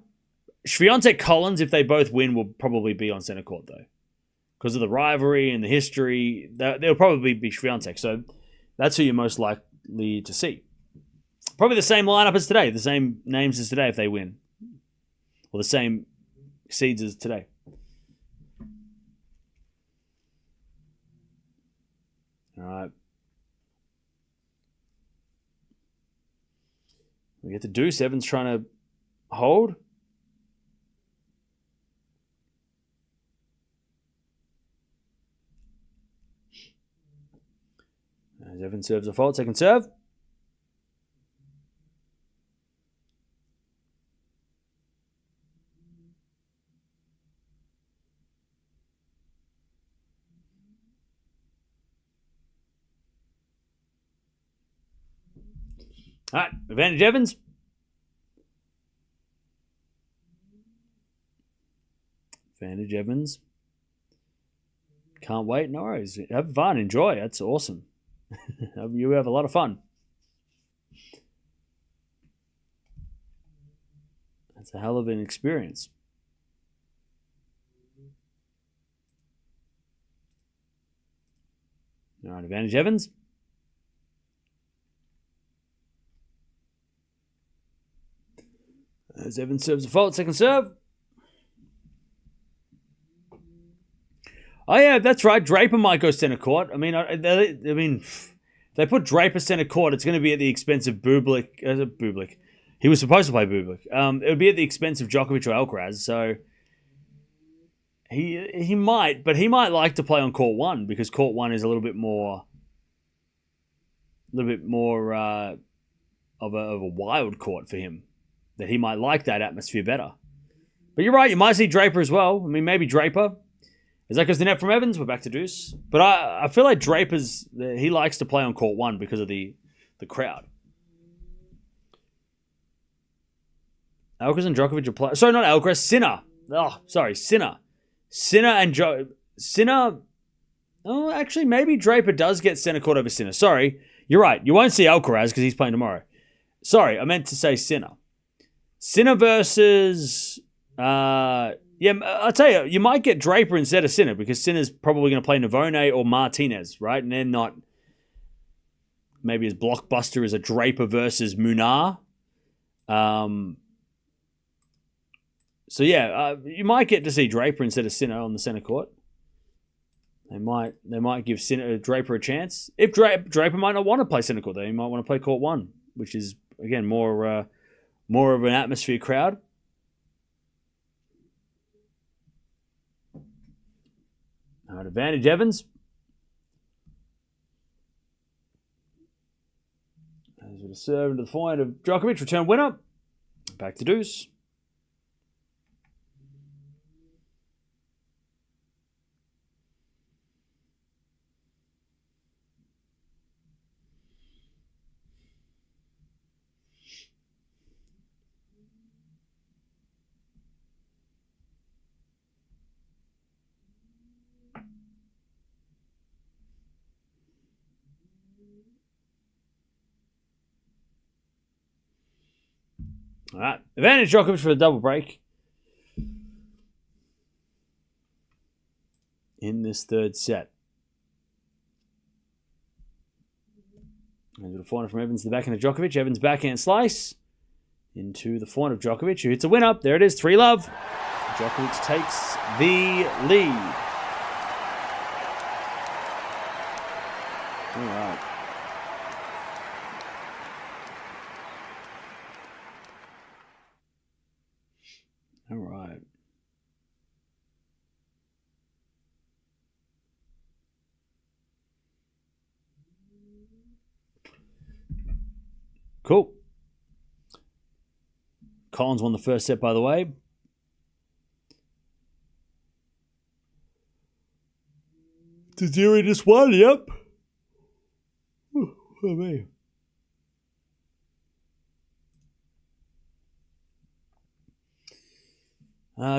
Swiatek Collins, if they both win, will probably be on centre court, though. Because of the rivalry and the history, they'll probably be Swiatek. So that's who you're most likely to see. Probably the same lineup as today. The same names as today if they win. Or the same seeds as today. All right. We get the deuce. Evans trying to hold. As Evans serves a fault. Second serve. All right, advantage Evans. Advantage Evans. Can't wait. No worries. Have fun. Enjoy. That's awesome. You have a lot of fun. That's a hell of an experience. All right, advantage Evans. As Evans serves a fault, second serve. Oh yeah, that's right. Draper might go centre court. If they put Draper centre court, it's going to be at the expense of Bublik. Bublik. He was supposed to play Bublik. It would be at the expense of Djokovic or Alcaraz. So he might, but he might like to play on court 1 because court 1 is a little bit more of a wild court for him. That he might like that atmosphere better. But you're right, you might see Draper as well. Maybe Draper. Is that because the net from Evans? We're back to deuce. But I feel like he likes to play on court 1 because of the crowd. Alcaraz and Djokovic are playing. Sorry, not Alcaraz. Sinner. Oh, sorry, Sinner. Sinner. Oh, actually, maybe Draper does get centre court over Sinner. Sorry, you're right. You won't see Alcaraz because he's playing tomorrow. Sorry, I meant to say Sinner. Sinner versus... I'll tell you, you might get Draper instead of Sinner because Sinner's probably going to play Navone or Martinez, right? And they're not maybe as blockbuster as a Draper versus Munar. You might get to see Draper instead of Sinner on the centre court. They might give Draper a chance. If Draper might not want to play centre court, though, he might want to play court 1, which is again more of an atmosphere crowd. All right, advantage Evans. As with a serve into the forehand of Djokovic, return winner. Back to deuce. All right. Advantage Djokovic for the double break in this third set. Into the forehand from Evans to the backhand of Djokovic. Evans backhand slice into the forehand of Djokovic, who hits a winner. There it is, 3-love. Djokovic takes the lead. All right. All right. Cool. Collins won the first set, by the way. Tajiri just won, yep. Oh, man.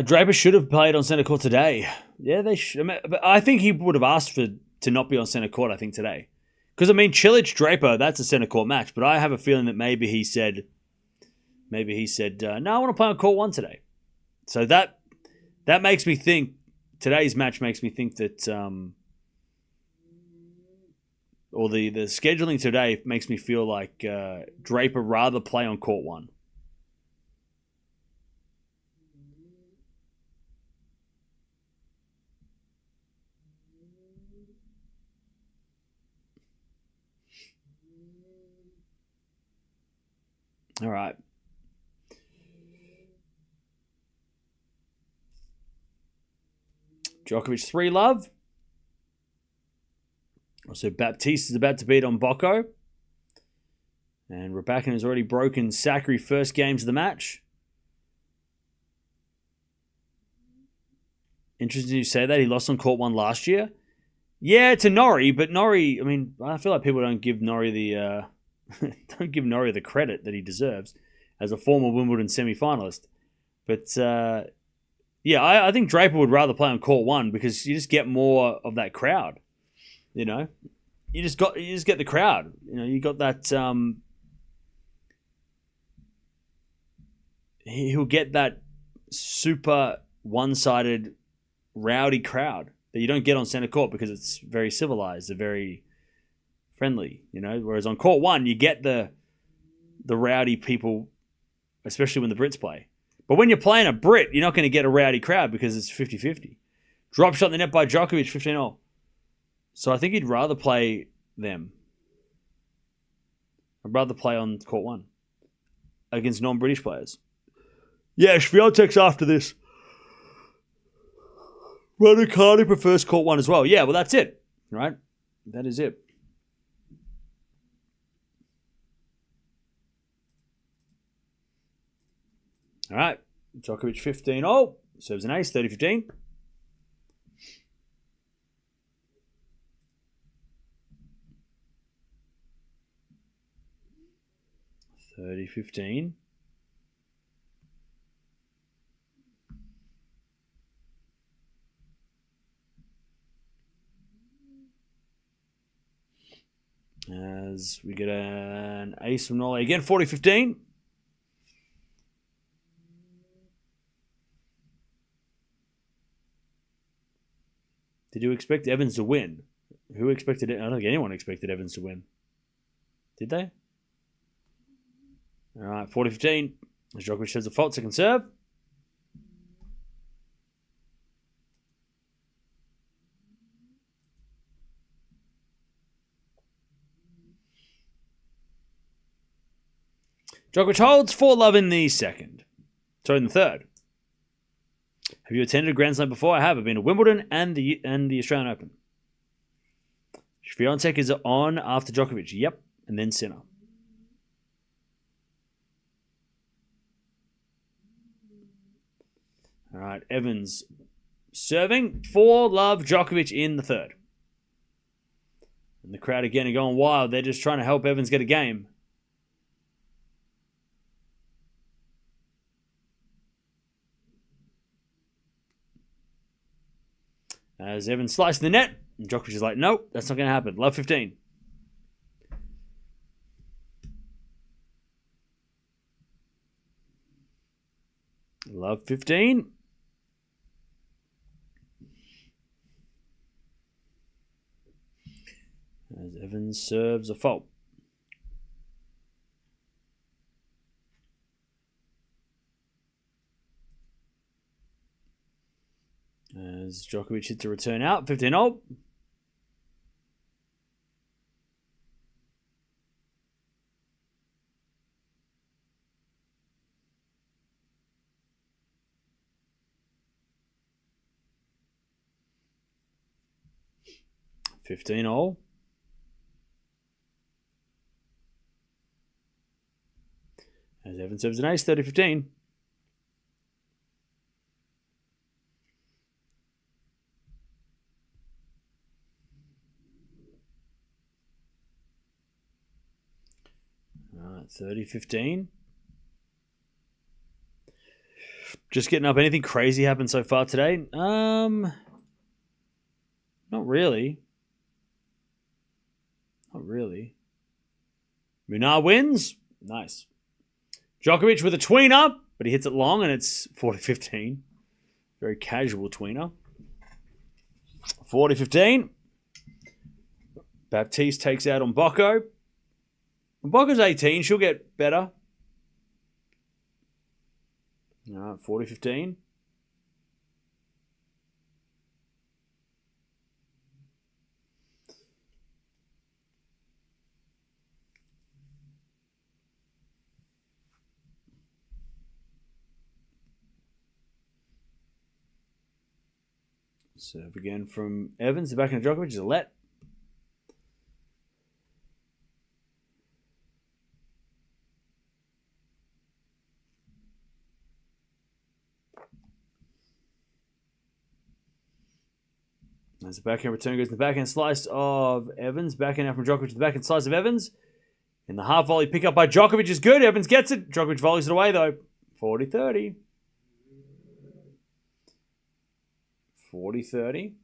Draper should have played on centre court today. Yeah, they should. But I think he would have asked to not be on centre court, I think, today. Because, I mean, Cilic-Draper, that's a centre court match. But I have a feeling that maybe he said, no, I want to play on court 1 today. So that makes me think, today's match makes me think that, or the scheduling today makes me feel like Draper rather play on court 1. All right. Djokovic 3-love. Also, Baptiste is about to beat on Bocco. And Raducanu has already broken Sakari first games of the match. Interesting you say that. He lost on court 1 last year. Yeah, to Norrie, but Norrie, I mean, I feel like people don't give Norrie the credit that he deserves as a former Wimbledon semi-finalist. But yeah, I think Draper would rather play on court 1 because you just get more of that crowd. You know, you just get the crowd. You know, you got that. He'll get that super one-sided, rowdy crowd that you don't get on centre court because it's very civilized, they're very friendly. You know, whereas on court 1 you get the rowdy people, especially when the Brits play. But when you're playing a Brit, you're not going to get a rowdy crowd because it's 50-50. Drop shot in the net by Djokovic, 15-0. So I think he'd rather play them. I'd rather play on court 1 against non-British players. Yeah, Swiatek's after this. Raducanu prefers court 1 as well. Yeah, well, that's it. Right? That is it. All right. Djokovic 15-0. Serves an ace, 30-15. 30-15. As we get an ace from Norway again, 40-15. Did you expect Evans to win? Who expected it? I don't think anyone expected Evans to win. Did they? All right, 40-15. As Djokovic has a fault, second serve. Djokovic holds 4-love in the second. Sorry, in the third. Have you attended a Grand Slam before? I have. I've been to Wimbledon and the Australian Open. Swiatek is on after Djokovic. Yep. And then Sinner. All right. Evans serving. 4-love Djokovic in the third. And the crowd again are going wild. They're just trying to help Evans get a game. As Evans sliced the net, and Djokovic is like, nope, that's not going to happen. Love 15. Love 15. As Evans serves a fault. As Djokovic hits a return out, 15-all. As Evans serves an ace, 30-15. All right, 30-15. Just getting up. Anything crazy happened so far today? Not really. Munar wins. Nice. Djokovic with a tweener, but he hits it long and it's 40-15. Very casual tweener. 40-15. Baptiste takes out on Bocco. Bocco's 18. She'll get better. All right, 40-15. Serve again from Evans. The backhand of Djokovic is a let. As the backhand return goes to the backhand slice of Evans. Backhand out from Djokovic to the backhand slice of Evans. In the half volley pick up by Djokovic is good. Evans gets it. Djokovic volleys it away though. 40-30. 40-30.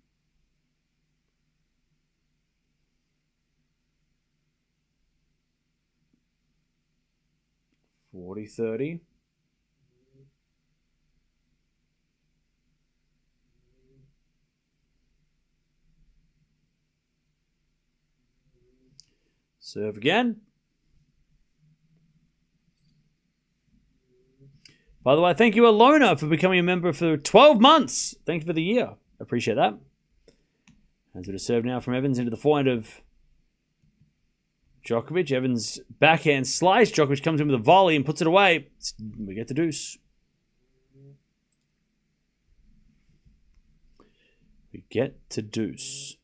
Serve again. By the way, thank you, Alona, for becoming a member for 12 months. Thank you for the year. Appreciate that. As it is served now from Evans into the forehand of Djokovic. Evans backhand slice. Djokovic comes in with a volley and puts it away. We get the deuce. We get to deuce.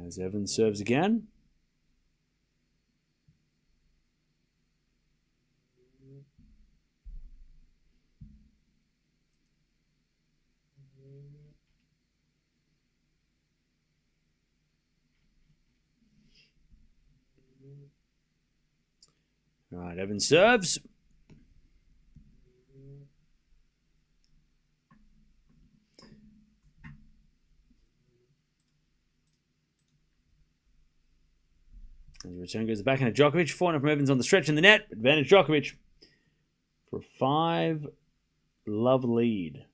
As Evans serves again. All right, Evans serves. As the return goes back into Djokovic. Forehand from Evans on the stretch in the net. Advantage Djokovic for a 5-love lead.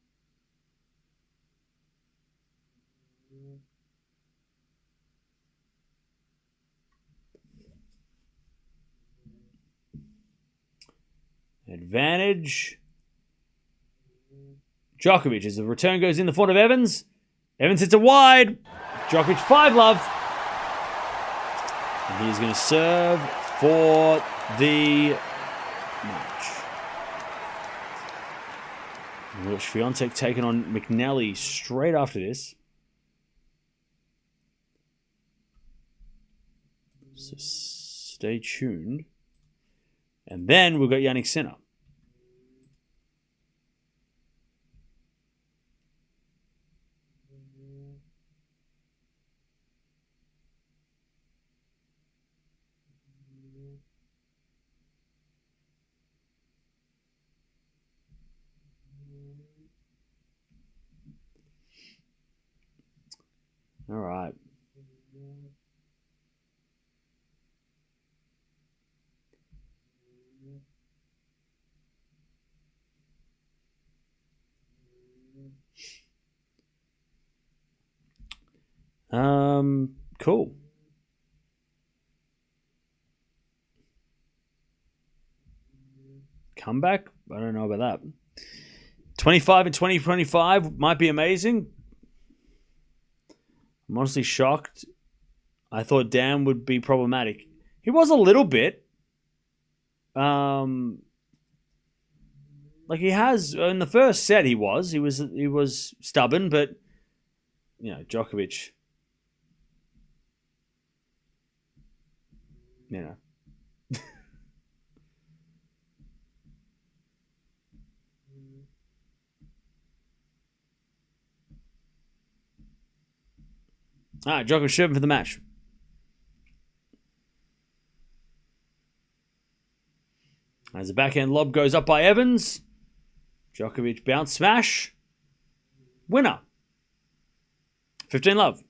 Advantage Djokovic as the return goes in the front of Evans. Evans hits it wide. Djokovic 5-love. And he's going to serve for the match. Swiatek taking on McNally straight after this. So stay tuned. And then we've got Jannik Sinner. All right. Cool. Comeback? I don't know about that. 25 in 2025 might be amazing. I'm honestly shocked. I thought Dan would be problematic. He was a little bit. Like he has in the first set, he was stubborn, but you know, Djokovic. You know. All right, Djokovic serving for the match. As the backhand lob goes up by Evans. Djokovic bounce smash. Winner. 15-love.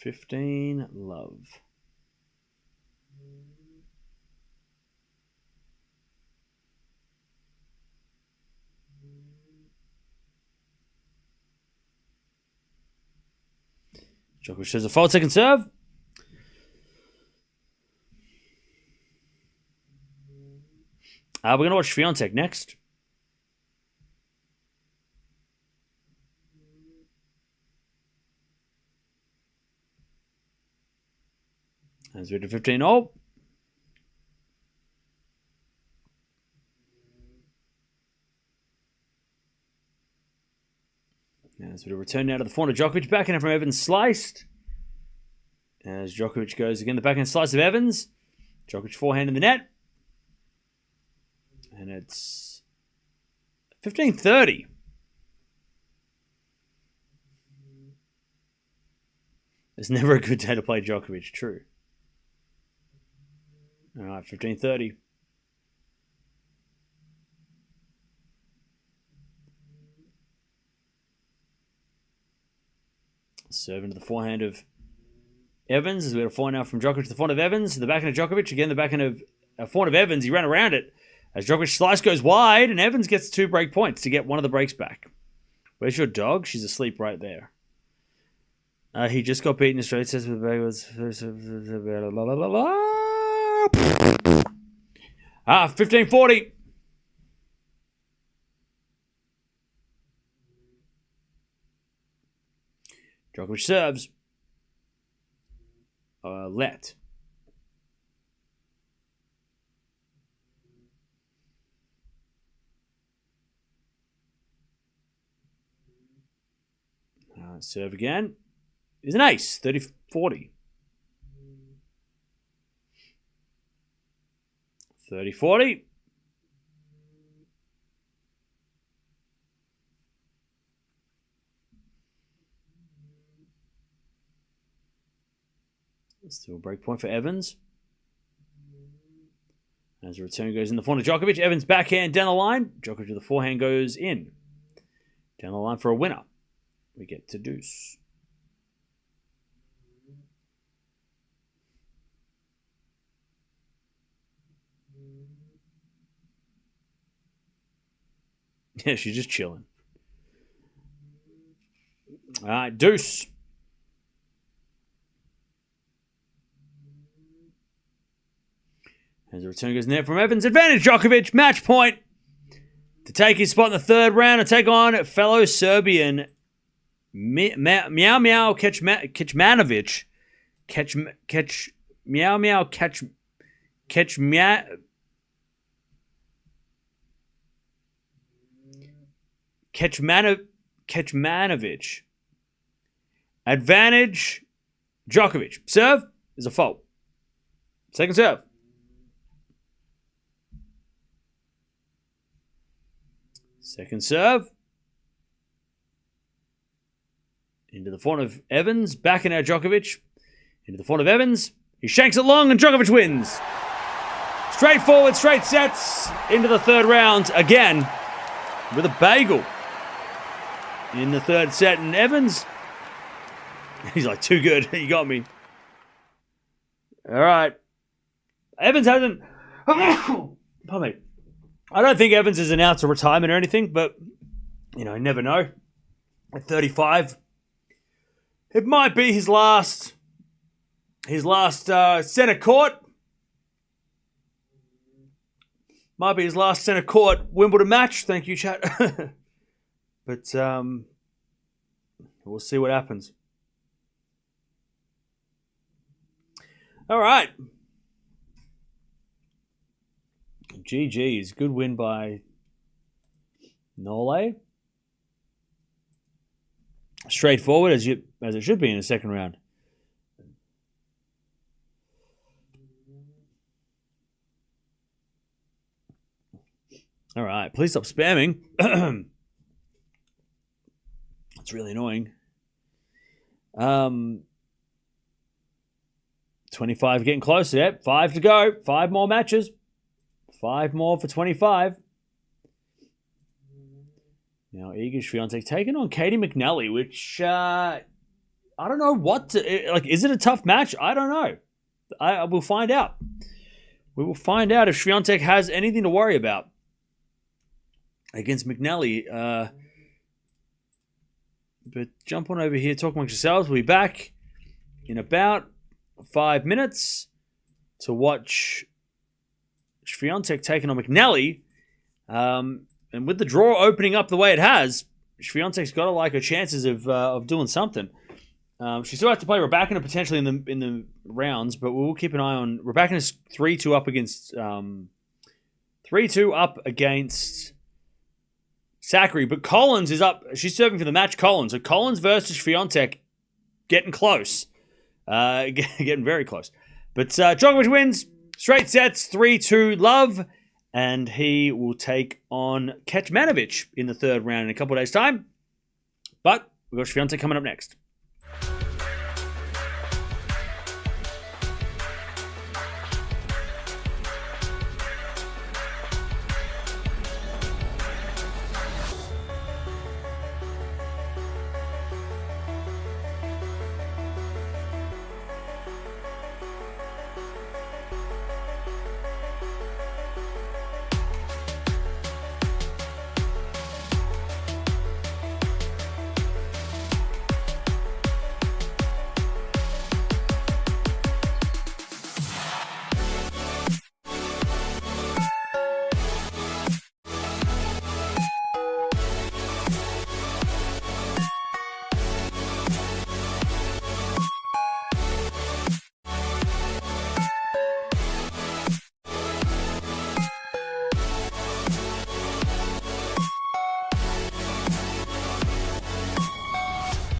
$15-love. Djokovic shows a fault second serve. We're going to watch Swiatek next. As we do 15-0. As we return now to the forehand of Djokovic. Backhand from Evans sliced. As Djokovic goes again, the backhand slice of Evans. Djokovic forehand in the net. And it's 15-30. It's never a good day to play Djokovic, true. All right, 15-30. Serve into the forehand of Evans. As we had a forehand now from Djokovic to the forehand of Evans. The backhand of Djokovic. Again, the backhand of forehand of Evans. He ran around it. As Djokovic's slice goes wide, and Evans gets 2 break points to get one of the breaks back. Where's your dog? She's asleep right there. He just got beaten in straight sets with Vegas. 15-40. Djokovic serves. Let. Serve again. Is an ace. 30-40. 30-40. Still a break point for Evans. As the return goes in the forehand of Djokovic. Evans backhand down the line. Djokovic with the forehand goes in. Down the line for a winner. We get to deuce. Yeah, she's just chilling. All right, deuce. As the return goes in there from Evans. Advantage Djokovic. Match point. To take his spot in the third round and take on fellow Serbian Meow Meow Kecmanovic. Meow Meow Kecmanovic. Advantage Djokovic. Serve is a fault. Second serve. Second serve. Into the forehand of Evans. Back in our Djokovic. Into the forehand of Evans. He shanks it long and Djokovic wins. Straightforward, straight sets into the third round again with a bagel. in the third set. And Evans, he's like, too good. You got me. All right. Evans hasn't... Pardon me. I don't think Evans has announced a retirement or anything, but, you never know. At 35, it might be his last centre court. Might be his last centre court Wimbledon match. Thank you, chat. But we'll see what happens. All right. GG's. Good win by Nole. Straightforward as it should be in the second round. All right, please stop spamming. It's really annoying. 25 getting closer. Yep, 5 to go. 5 more matches. 5 more for 25. Now, Iga Swiatek taking on Katie McNally, which I don't know what to... is it a tough match? I don't know. I will find out. We will find out if Swiatek has anything to worry about against McNally. But jump on over here, talk amongst yourselves. We'll be back in about 5 minutes to watch Swiatek taking on McNally. And with the draw opening up the way it has, Swiatek's got to like her chances of doing something. She still has to play Raducanu potentially in the rounds, but we'll keep an eye on Raducanu's 3-2 up against 3-2 up against Sakkari. But Collins is up. She's serving for the match. Collins. So Collins versus Swiatek, getting close, getting very close. But Djokovic wins straight sets 3-2. Love. And he will take on Kecmanovic in the third round in a couple of days' time. But we've got Swiatek coming up next.